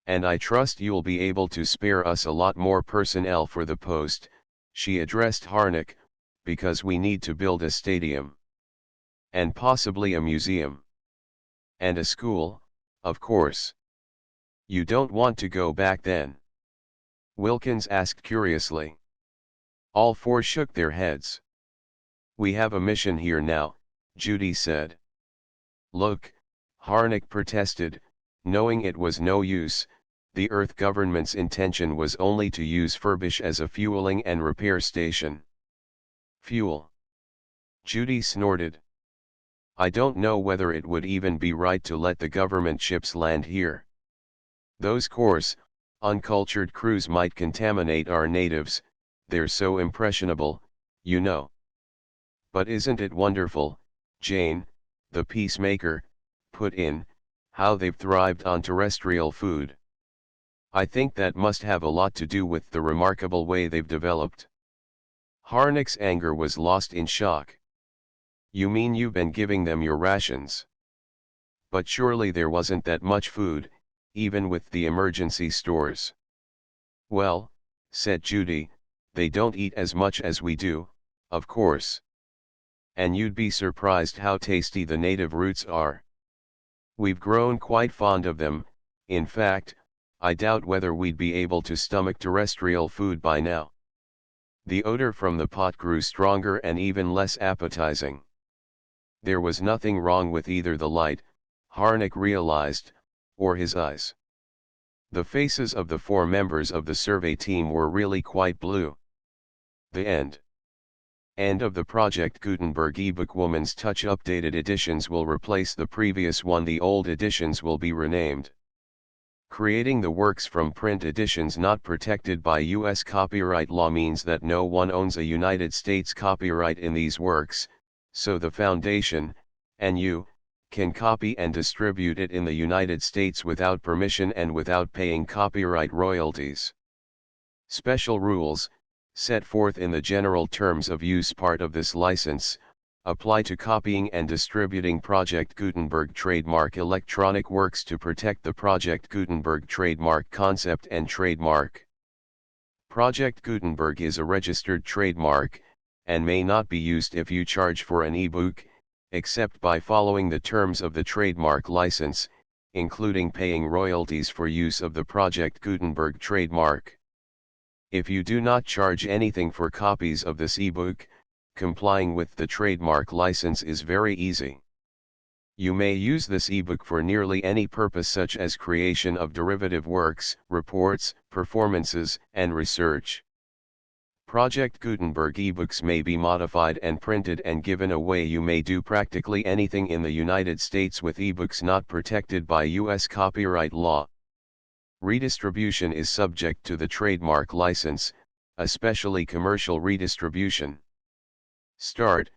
"And I trust you'll be able to spare us a lot more personnel for the post," she addressed Harnick, "because we need to build a stadium. And possibly a museum. And a school, of course." "You don't want to go back then?" Wilkins asked curiously. All 4 shook their heads. "We have a mission here now," Judy said. "Look," Harnick protested, knowing it was no use. The Earth government's intention was only to use Furbish as a fueling and repair station. "Fuel?" Judy snorted. "I don't know whether it would even be right to let the government ships land here. Those coarse, uncultured crews might contaminate our natives, they're so impressionable, you know." "But isn't it wonderful," Jane, the peacemaker, put in, "how they've thrived on terrestrial food? I think that must have a lot to do with the remarkable way they've developed." Harnick's anger was lost in shock. "You mean you've been giving them your rations? But surely there wasn't that much food, even with the emergency stores." "Well," said Judy, "they don't eat as much as we do, of course. And you'd be surprised how tasty the native roots are. We've grown quite fond of them. In fact, I doubt whether we'd be able to stomach terrestrial food by now." The odor from the pot grew stronger and even less appetizing. There was nothing wrong with either the light, Harnick realized, or his eyes. The faces of the 4 members of the survey team were really quite blue. The end. End of the Project Gutenberg ebook. Woman's Touch updated editions will replace the previous one. The old editions will be renamed. Creating the works from print editions not protected by U.S. copyright law means that no one owns a United States copyright in these works, so the Foundation, and you, can copy and distribute it in the United States without permission and without paying copyright royalties. Special rules, set forth in the general terms of use part of this license, apply to copying and distributing Project Gutenberg trademark electronic works to protect the Project Gutenberg trademark concept and trademark. Project Gutenberg is a registered trademark, and may not be used if you charge for an ebook, except by following the terms of the trademark license, including paying royalties for use of the Project Gutenberg trademark. If you do not charge anything for copies of this ebook, complying with the trademark license is very easy. You may use this ebook for nearly any purpose, such as creation of derivative works, reports, performances, and research. Project Gutenberg ebooks may be modified and printed and given away. You may do practically anything in the United States with ebooks not protected by U.S. copyright law. Redistribution is subject to the trademark license, especially commercial redistribution. Start,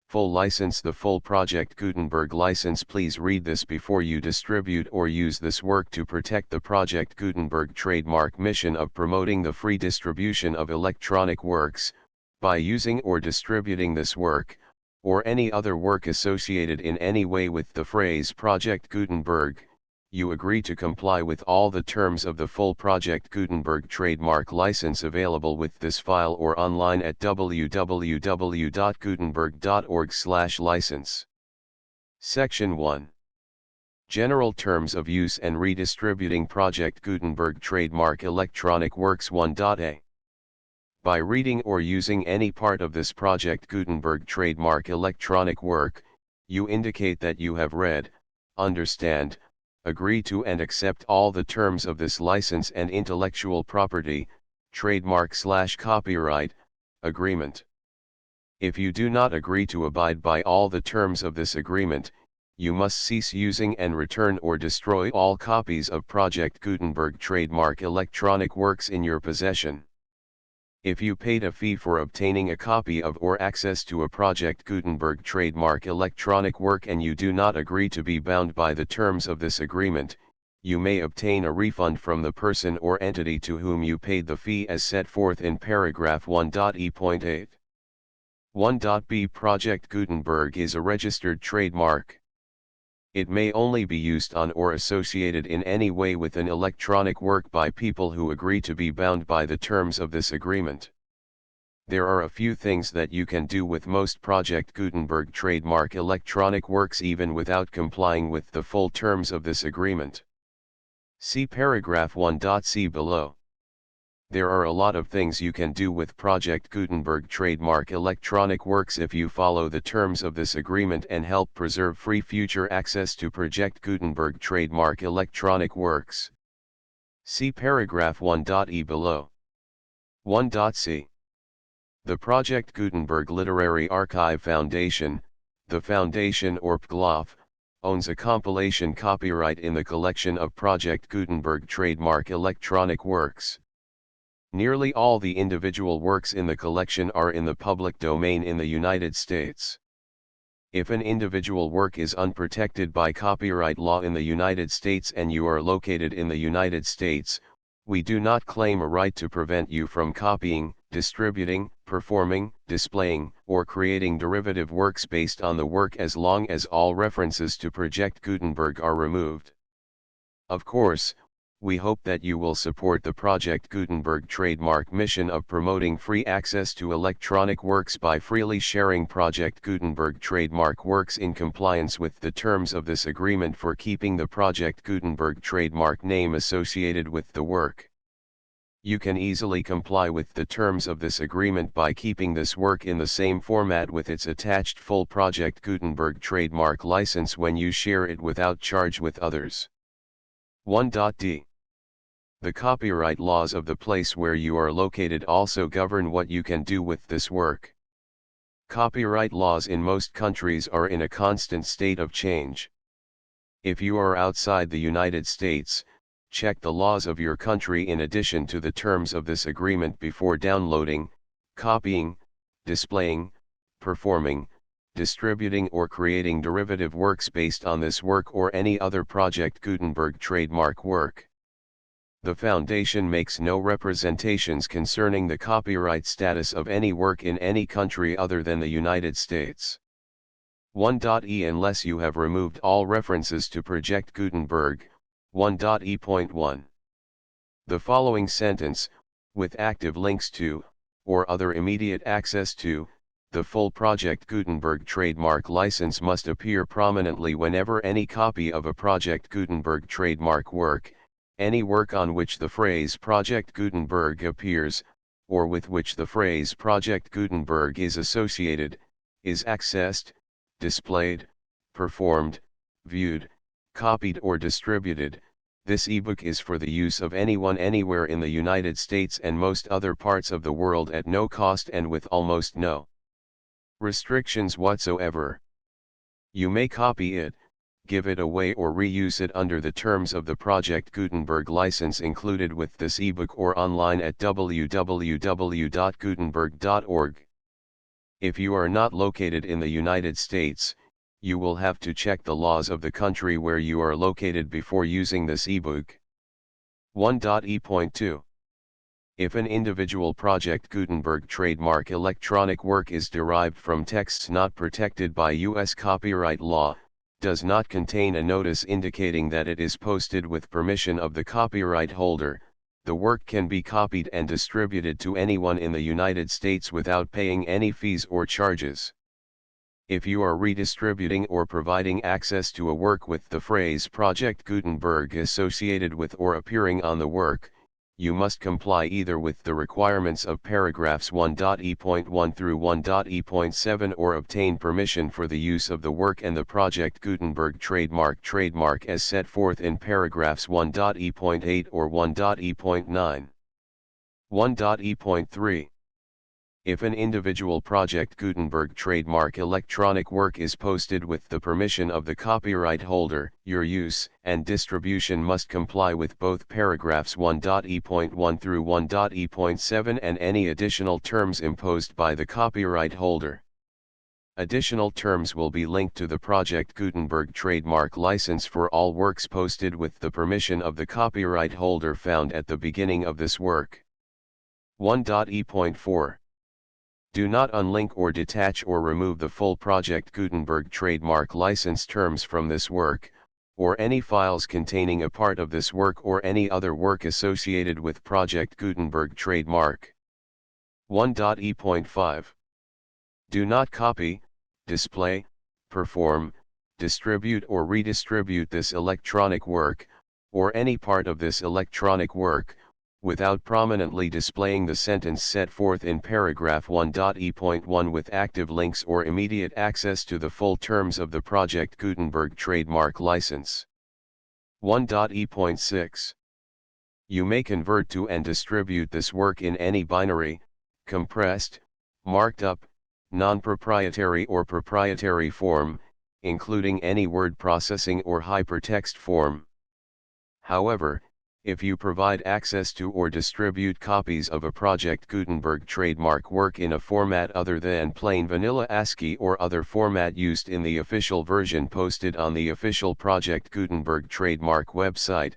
full license. The full Project Gutenberg license. Please read this before you distribute or use this work to protect the Project Gutenberg trademark mission of promoting the free distribution of electronic works. By using or distributing this work, or any other work associated in any way with the phrase Project Gutenberg, you agree to comply with all the terms of the full Project Gutenberg trademark license available with this file or online at www.gutenberg.org/license. Section 1. General Terms of Use and Redistributing Project Gutenberg Trademark Electronic Works 1.a. By reading or using any part of this Project Gutenberg trademark electronic work, you indicate that you have read, understand, agree to and accept all the terms of this license and intellectual property, trademark/copyright, agreement. If you do not agree to abide by all the terms of this agreement, you must cease using and return or destroy all copies of Project Gutenberg trademark electronic works in your possession. If you paid a fee for obtaining a copy of or access to a Project Gutenberg trademark electronic work and you do not agree to be bound by the terms of this agreement, you may obtain a refund from the person or entity to whom you paid the fee as set forth in paragraph 1.e.8. 1.b. Project Gutenberg is a registered trademark. It may only be used on or associated in any way with an electronic work by people who agree to be bound by the terms of this agreement. There are a few things that you can do with most Project Gutenberg trademark electronic works even without complying with the full terms of this agreement. See paragraph 1.c below. There are a lot of things you can do with Project Gutenberg trademark electronic works if you follow the terms of this agreement and help preserve free future access to Project Gutenberg trademark electronic works. See paragraph 1.e below. 1.c. The Project Gutenberg Literary Archive Foundation, the Foundation or PGLOF, owns a compilation copyright in the collection of Project Gutenberg trademark electronic works. Nearly all the individual works in the collection are in the public domain in the United States. If an individual work is unprotected by copyright law in the United States and you are located in the United States, we do not claim a right to prevent you from copying, distributing, performing, displaying, or creating derivative works based on the work as long as all references to Project Gutenberg are removed. Of course, we hope that you will support the Project Gutenberg trademark mission of promoting free access to electronic works by freely sharing Project Gutenberg trademark works in compliance with the terms of this agreement for keeping the Project Gutenberg trademark name associated with the work. You can easily comply with the terms of this agreement by keeping this work in the same format with its attached full Project Gutenberg trademark license when you share it without charge with others. 1.d. The copyright laws of the place where you are located also govern what you can do with this work. Copyright laws in most countries are in a constant state of change. If you are outside the United States, check the laws of your country in addition to the terms of this agreement before downloading, copying, displaying, performing, distributing or creating derivative works based on this work or any other Project Gutenberg trademark work. The Foundation makes no representations concerning the copyright status of any work in any country other than the United States. 1.e. Unless you have removed all references to Project Gutenberg, 1.e.1. The following sentence, with active links to, or other immediate access to, the full Project Gutenberg trademark license must appear prominently whenever any copy of a Project Gutenberg trademark work, any work on which the phrase Project Gutenberg appears, or with which the phrase Project Gutenberg is associated, is accessed, displayed, performed, viewed, copied or distributed, This ebook is for the use of anyone anywhere in the United States and most other parts of the world at no cost and with almost no restrictions whatsoever. You may copy it, give it away or reuse it under the terms of the Project Gutenberg license included with this ebook or online at www.gutenberg.org. If you are not located in the United States, you will have to check the laws of the country where you are located before using this ebook. 1.e.2 If an individual Project Gutenberg trademark electronic work is derived from texts not protected by U.S. copyright law, does not contain a notice indicating that it is posted with permission of the copyright holder, the work can be copied and distributed to anyone in the United States without paying any fees or charges. If you are redistributing or providing access to a work with the phrase Project Gutenberg associated with or appearing on the work, you must comply either with the requirements of paragraphs 1.e.1 through 1.e.7 or obtain permission for the use of the work and the Project Gutenberg trademark as set forth in paragraphs 1.e.8 or 1.e.9. 1.e.3 If an individual Project Gutenberg trademark electronic work is posted with the permission of the copyright holder, your use and distribution must comply with both paragraphs 1.e.1 through 1.e.7 and any additional terms imposed by the copyright holder. Additional terms will be linked to the Project Gutenberg trademark license for all works posted with the permission of the copyright holder found at the beginning of this work. 1.e.4 Do not unlink or detach or remove the full Project Gutenberg trademark license terms from this work, or any files containing a part of this work or any other work associated with Project Gutenberg trademark. 1.e.5 Do not copy, display, perform, distribute or redistribute this electronic work, or any part of this electronic work, without prominently displaying the sentence set forth in paragraph 1.e.1 with active links or immediate access to the full terms of the Project Gutenberg trademark license. 1.e.6 You may convert to and distribute this work in any binary, compressed, marked up, non-proprietary or proprietary form, including any word processing or hypertext form. However, if you provide access to or distribute copies of a Project Gutenberg trademark work in a format other than plain vanilla ASCII or other format used in the official version posted on the official Project Gutenberg trademark website,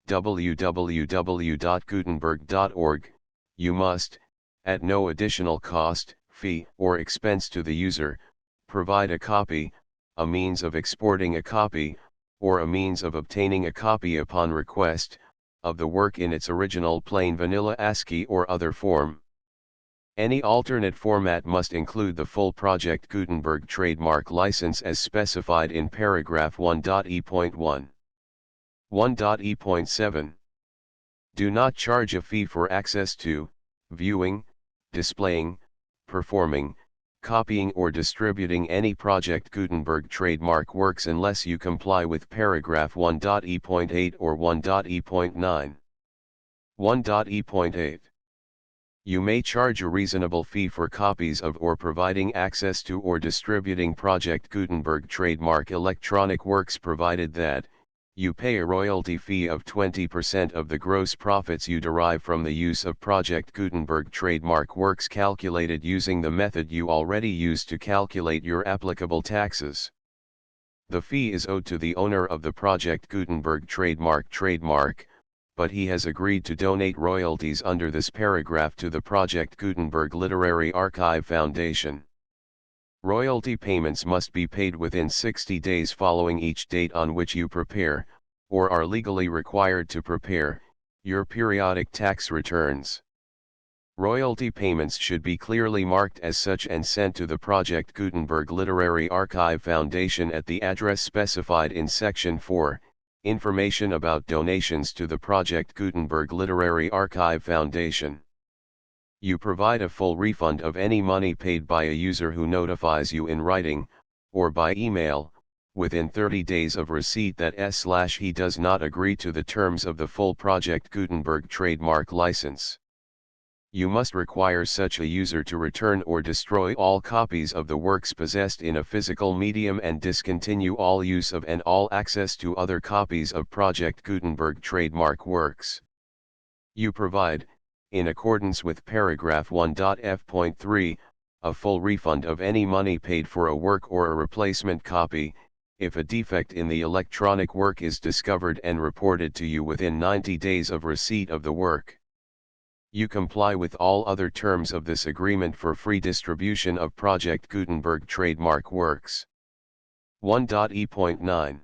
www.gutenberg.org, you must, at no additional cost, fee, or expense to the user, provide a copy, a means of exporting a copy, or a means of obtaining a copy upon request, of the work in its original plain vanilla ASCII or other form. Any alternate format must include the full Project Gutenberg trademark license as specified in paragraph 1.e.1. 1.e.7 Do not charge a fee for access to, viewing, displaying, performing, copying or distributing any Project Gutenberg trademark works unless you comply with paragraph 1.e.8 or 1.e.9. 1.e.8 You may charge a reasonable fee for copies of or providing access to or distributing Project Gutenberg trademark electronic works provided that, you pay a royalty fee of 20% of the gross profits you derive from the use of Project Gutenberg trademark works calculated using the method you already use to calculate your applicable taxes. The fee is owed to the owner of the Project Gutenberg trademark, but he has agreed to donate royalties under this paragraph to the Project Gutenberg Literary Archive Foundation. Royalty payments must be paid within 60 days following each date on which you prepare, or are legally required to prepare, your periodic tax returns. Royalty payments should be clearly marked as such and sent to the Project Gutenberg Literary Archive Foundation at the address specified in Section 4, Information about donations to the Project Gutenberg Literary Archive Foundation. You provide a full refund of any money paid by a user who notifies you in writing, or by email, within 30 days of receipt that he does not agree to the terms of the full Project Gutenberg trademark license. You must require such a user to return or destroy all copies of the works possessed in a physical medium and discontinue all use of and all access to other copies of Project Gutenberg trademark works. You provide, in accordance with paragraph 1.f.3, a full refund of any money paid for a work or a replacement copy, if a defect in the electronic work is discovered and reported to you within 90 days of receipt of the work. You comply with all other terms of this agreement for free distribution of Project Gutenberg trademark works. 1.e.9.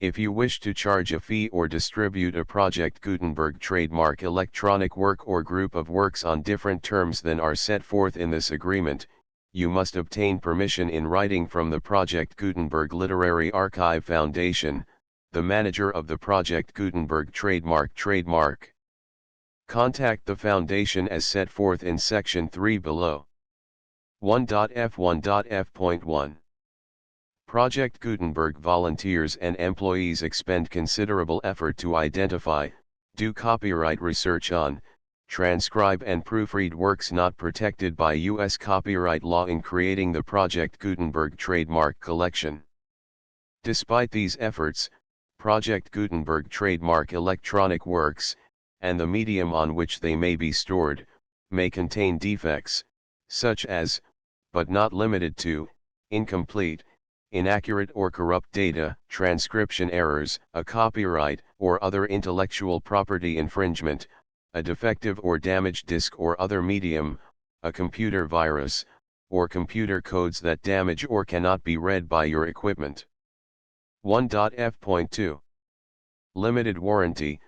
If you wish to charge a fee or distribute a Project Gutenberg trademark electronic work or group of works on different terms than are set forth in this agreement, you must obtain permission in writing from the Project Gutenberg Literary Archive Foundation, the manager of the Project Gutenberg trademark. Contact the Foundation as set forth in Section 3 below. 1.f1.f.1. Project Gutenberg volunteers and employees expend considerable effort to identify, do copyright research on, transcribe and proofread works not protected by U.S. copyright law in creating the Project Gutenberg trademark collection. Despite these efforts, Project Gutenberg trademark electronic works, and the medium on which they may be stored, may contain defects, such as, but not limited to, incomplete, inaccurate or corrupt data, transcription errors, a copyright or other intellectual property infringement, a defective or damaged disk or other medium, a computer virus, or computer codes that damage or cannot be read by your equipment. 1.f.2. Limited warranty,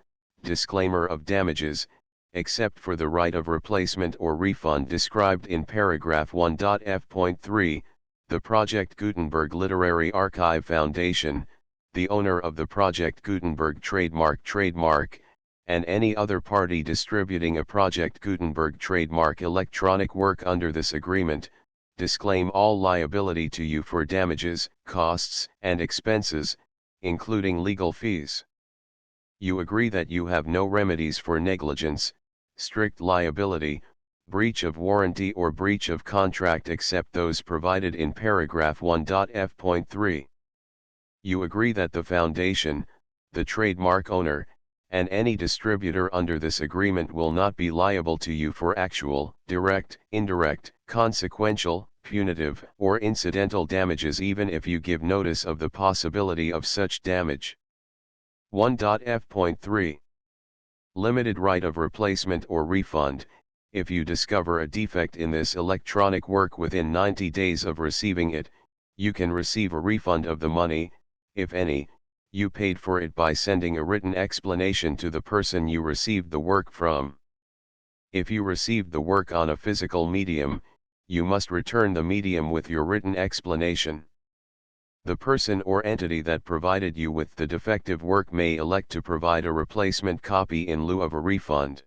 disclaimer of damages, except for the right of replacement or refund described in paragraph 1.f.3, the Project Gutenberg Literary Archive Foundation, the owner of the Project Gutenberg trademark, and any other party distributing a Project Gutenberg trademark electronic work under this agreement, disclaim all liability to you for damages, costs, and expenses, including legal fees. You agree that you have no remedies for negligence, strict liability, breach of warranty or breach of contract except those provided in paragraph 1.f.3. You agree that the Foundation, the trademark owner, and any distributor under this agreement will not be liable to you for actual, direct, indirect, consequential, punitive, or incidental damages even if you give notice of the possibility of such damage. 1.f.3. Limited right of replacement or refund. If you discover a defect in this electronic work within 90 days of receiving it, you can receive a refund of the money, if any, you paid for it by sending a written explanation to the person you received the work from. If you received the work on a physical medium, you must return the medium with your written explanation. The person or entity that provided you with the defective work may elect to provide a replacement copy in lieu of a refund.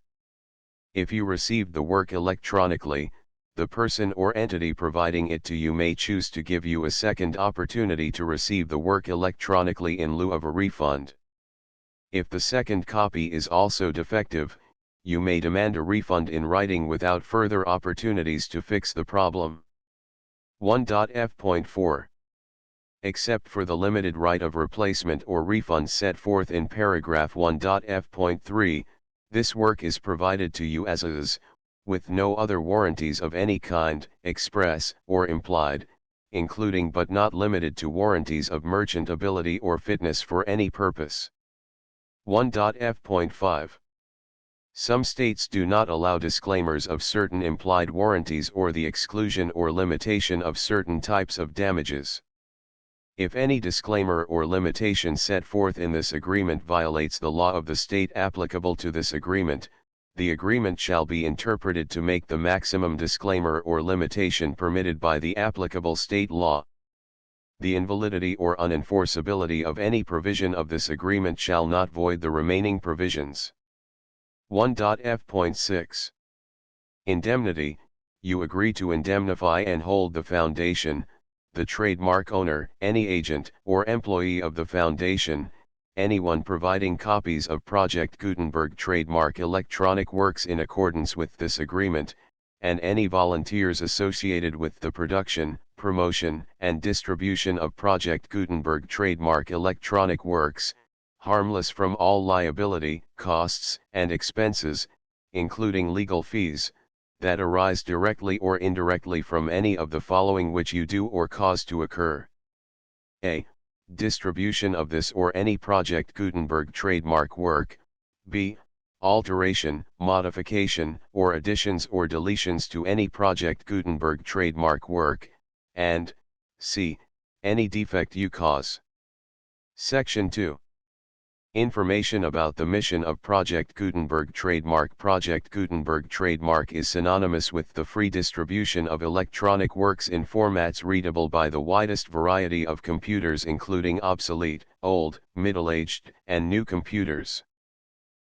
If you received the work electronically, the person or entity providing it to you may choose to give you a second opportunity to receive the work electronically in lieu of a refund. If the second copy is also defective, you may demand a refund in writing without further opportunities to fix the problem. 1.f.4. Except for the limited right of replacement or refund set forth in paragraph 1.f.3, this work is provided to you as is, with no other warranties of any kind, express or implied, including but not limited to warranties of merchantability or fitness for any purpose. 1.f.5. Some states do not allow disclaimers of certain implied warranties or the exclusion or limitation of certain types of damages. If any disclaimer or limitation set forth in this agreement violates the law of the state applicable to this agreement, the agreement shall be interpreted to make the maximum disclaimer or limitation permitted by the applicable state law. The invalidity or unenforceability of any provision of this agreement shall not void the remaining provisions. 1.f.6. Indemnity. You agree to indemnify and hold the Foundation, the trademark owner, any agent or employee of the foundation, anyone providing copies of Project Gutenberg trademark electronic works in accordance with this agreement, and any volunteers associated with the production, promotion, and distribution of Project Gutenberg trademark electronic works, harmless from all liability, costs, and expenses, including legal fees, that arise directly or indirectly from any of the following which you do or cause to occur. A. Distribution of this or any Project Gutenberg trademark work. B. Alteration, modification, or additions or deletions to any Project Gutenberg trademark work, and C. Any defect you cause. Section 2. Information about the mission of Project Gutenberg trademark. Project Gutenberg trademark is synonymous with the free distribution of electronic works in formats readable by the widest variety of computers, including obsolete, old, middle-aged, and new computers.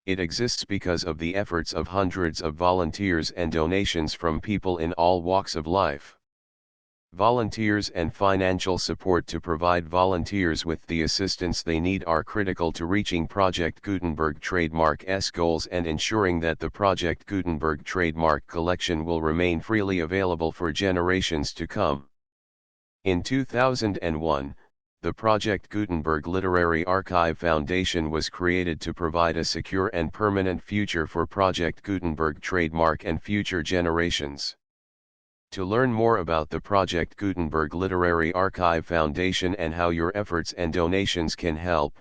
It exists because of the efforts of hundreds of volunteers and donations from people in all walks of life. Volunteers and financial support to provide volunteers with the assistance they need are critical to reaching Project Gutenberg trademark's goals and ensuring that the Project Gutenberg trademark collection will remain freely available for generations to come. In 2001, the Project Gutenberg Literary Archive Foundation was created to provide a secure and permanent future for Project Gutenberg trademark and future generations. To learn more about the Project Gutenberg Literary Archive Foundation and how your efforts and donations can help,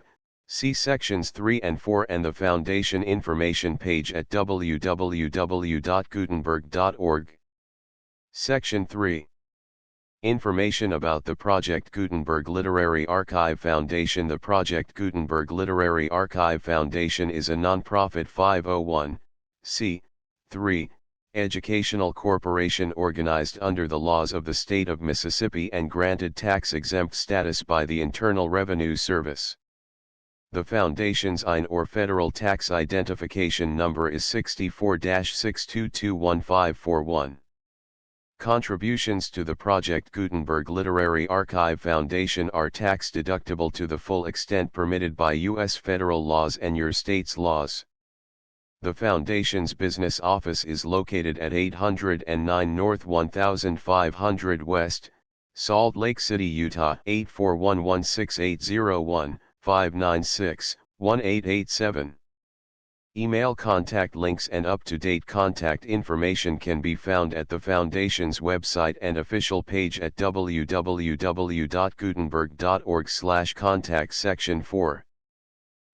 see sections 3 and 4 and the Foundation information page at www.gutenberg.org. Section 3. Information about the Project Gutenberg Literary Archive Foundation. The Project Gutenberg Literary Archive Foundation is a nonprofit 501(c)(3) educational corporation organized under the laws of the state of Mississippi and granted tax-exempt status by the Internal Revenue Service. The Foundation's IN or Federal Tax Identification Number is 64-6221541. Contributions to the Project Gutenberg Literary Archive Foundation are tax-deductible to the full extent permitted by U.S. federal laws and your state's laws. The Foundation's business office is located at 809 North 1500 West, Salt Lake City, Utah 841-16801-596-1887. Email contact links and up-to-date contact information can be found at the Foundation's website and official page at www.gutenberg.org/contact. Section 4.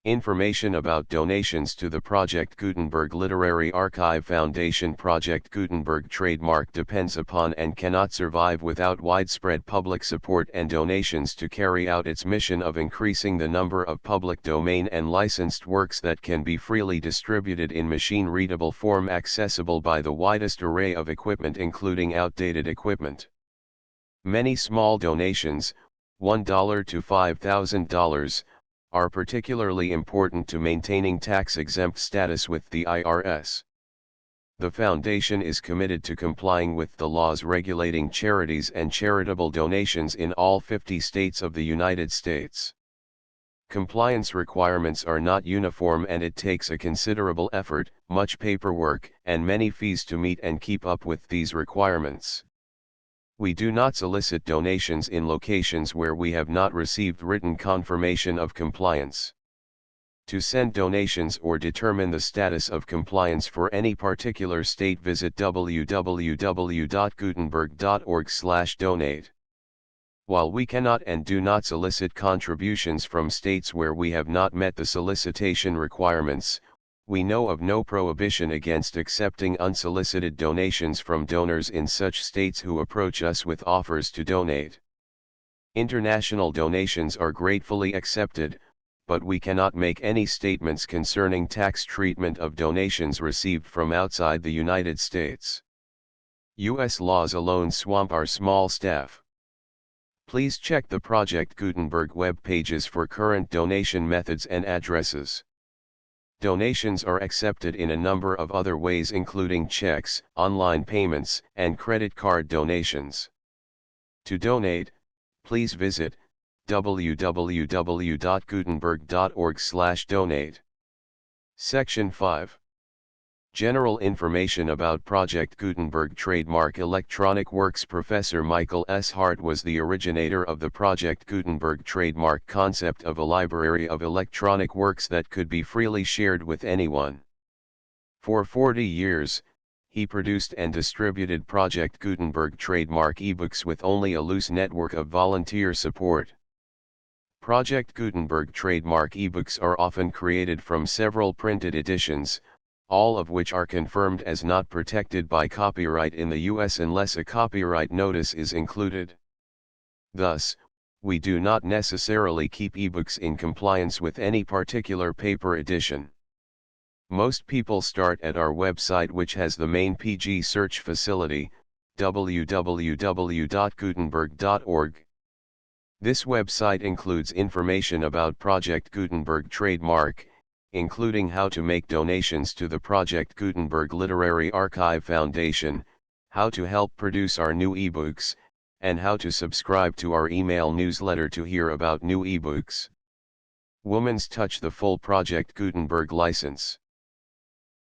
Information about donations to the Project Gutenberg Literary Archive Foundation. Project Gutenberg trademark depends upon and cannot survive without widespread public support and donations to carry out its mission of increasing the number of public domain and licensed works that can be freely distributed in machine-readable form accessible by the widest array of equipment, including outdated equipment. Many small donations, $1 to $5,000, are particularly important to maintaining tax-exempt status with the IRS. The Foundation is committed to complying with the laws regulating charities and charitable donations in all 50 states of the United States. Compliance requirements are not uniform and it takes a considerable effort, much paperwork, and many fees to meet and keep up with these requirements. We do not solicit donations in locations where we have not received written confirmation of compliance. To send donations or determine the status of compliance for any particular state, visit www.gutenberg.org/donate. While we cannot and do not solicit contributions from states where we have not met the solicitation requirements, we know of no prohibition against accepting unsolicited donations from donors in such states who approach us with offers to donate. International donations are gratefully accepted, but we cannot make any statements concerning tax treatment of donations received from outside the United States. U.S. laws alone swamp our small staff. Please check the Project Gutenberg web pages for current donation methods and addresses. Donations are accepted in a number of other ways, including checks, online payments, and credit card donations. To donate, please visit www.gutenberg.org/donate. Section 5. General information about Project Gutenberg Trademark Electronic Works. Professor Michael S. Hart was the originator of the Project Gutenberg trademark concept of a library of electronic works that could be freely shared with anyone. For 40 years, he produced and distributed Project Gutenberg trademark ebooks with only a loose network of volunteer support. Project Gutenberg trademark ebooks are often created from several printed editions, all of which are confirmed as not protected by copyright in the US unless a copyright notice is included. Thus, we do not necessarily keep ebooks in compliance with any particular paper edition. Most people start at our website, which has the main PG search facility, www.gutenberg.org. This website includes information about Project Gutenberg trademark, including how to make donations to the Project Gutenberg Literary Archive Foundation, how to help produce our new ebooks, and how to subscribe to our email newsletter to hear about new ebooks. Woman's Touch, the full Project Gutenberg license.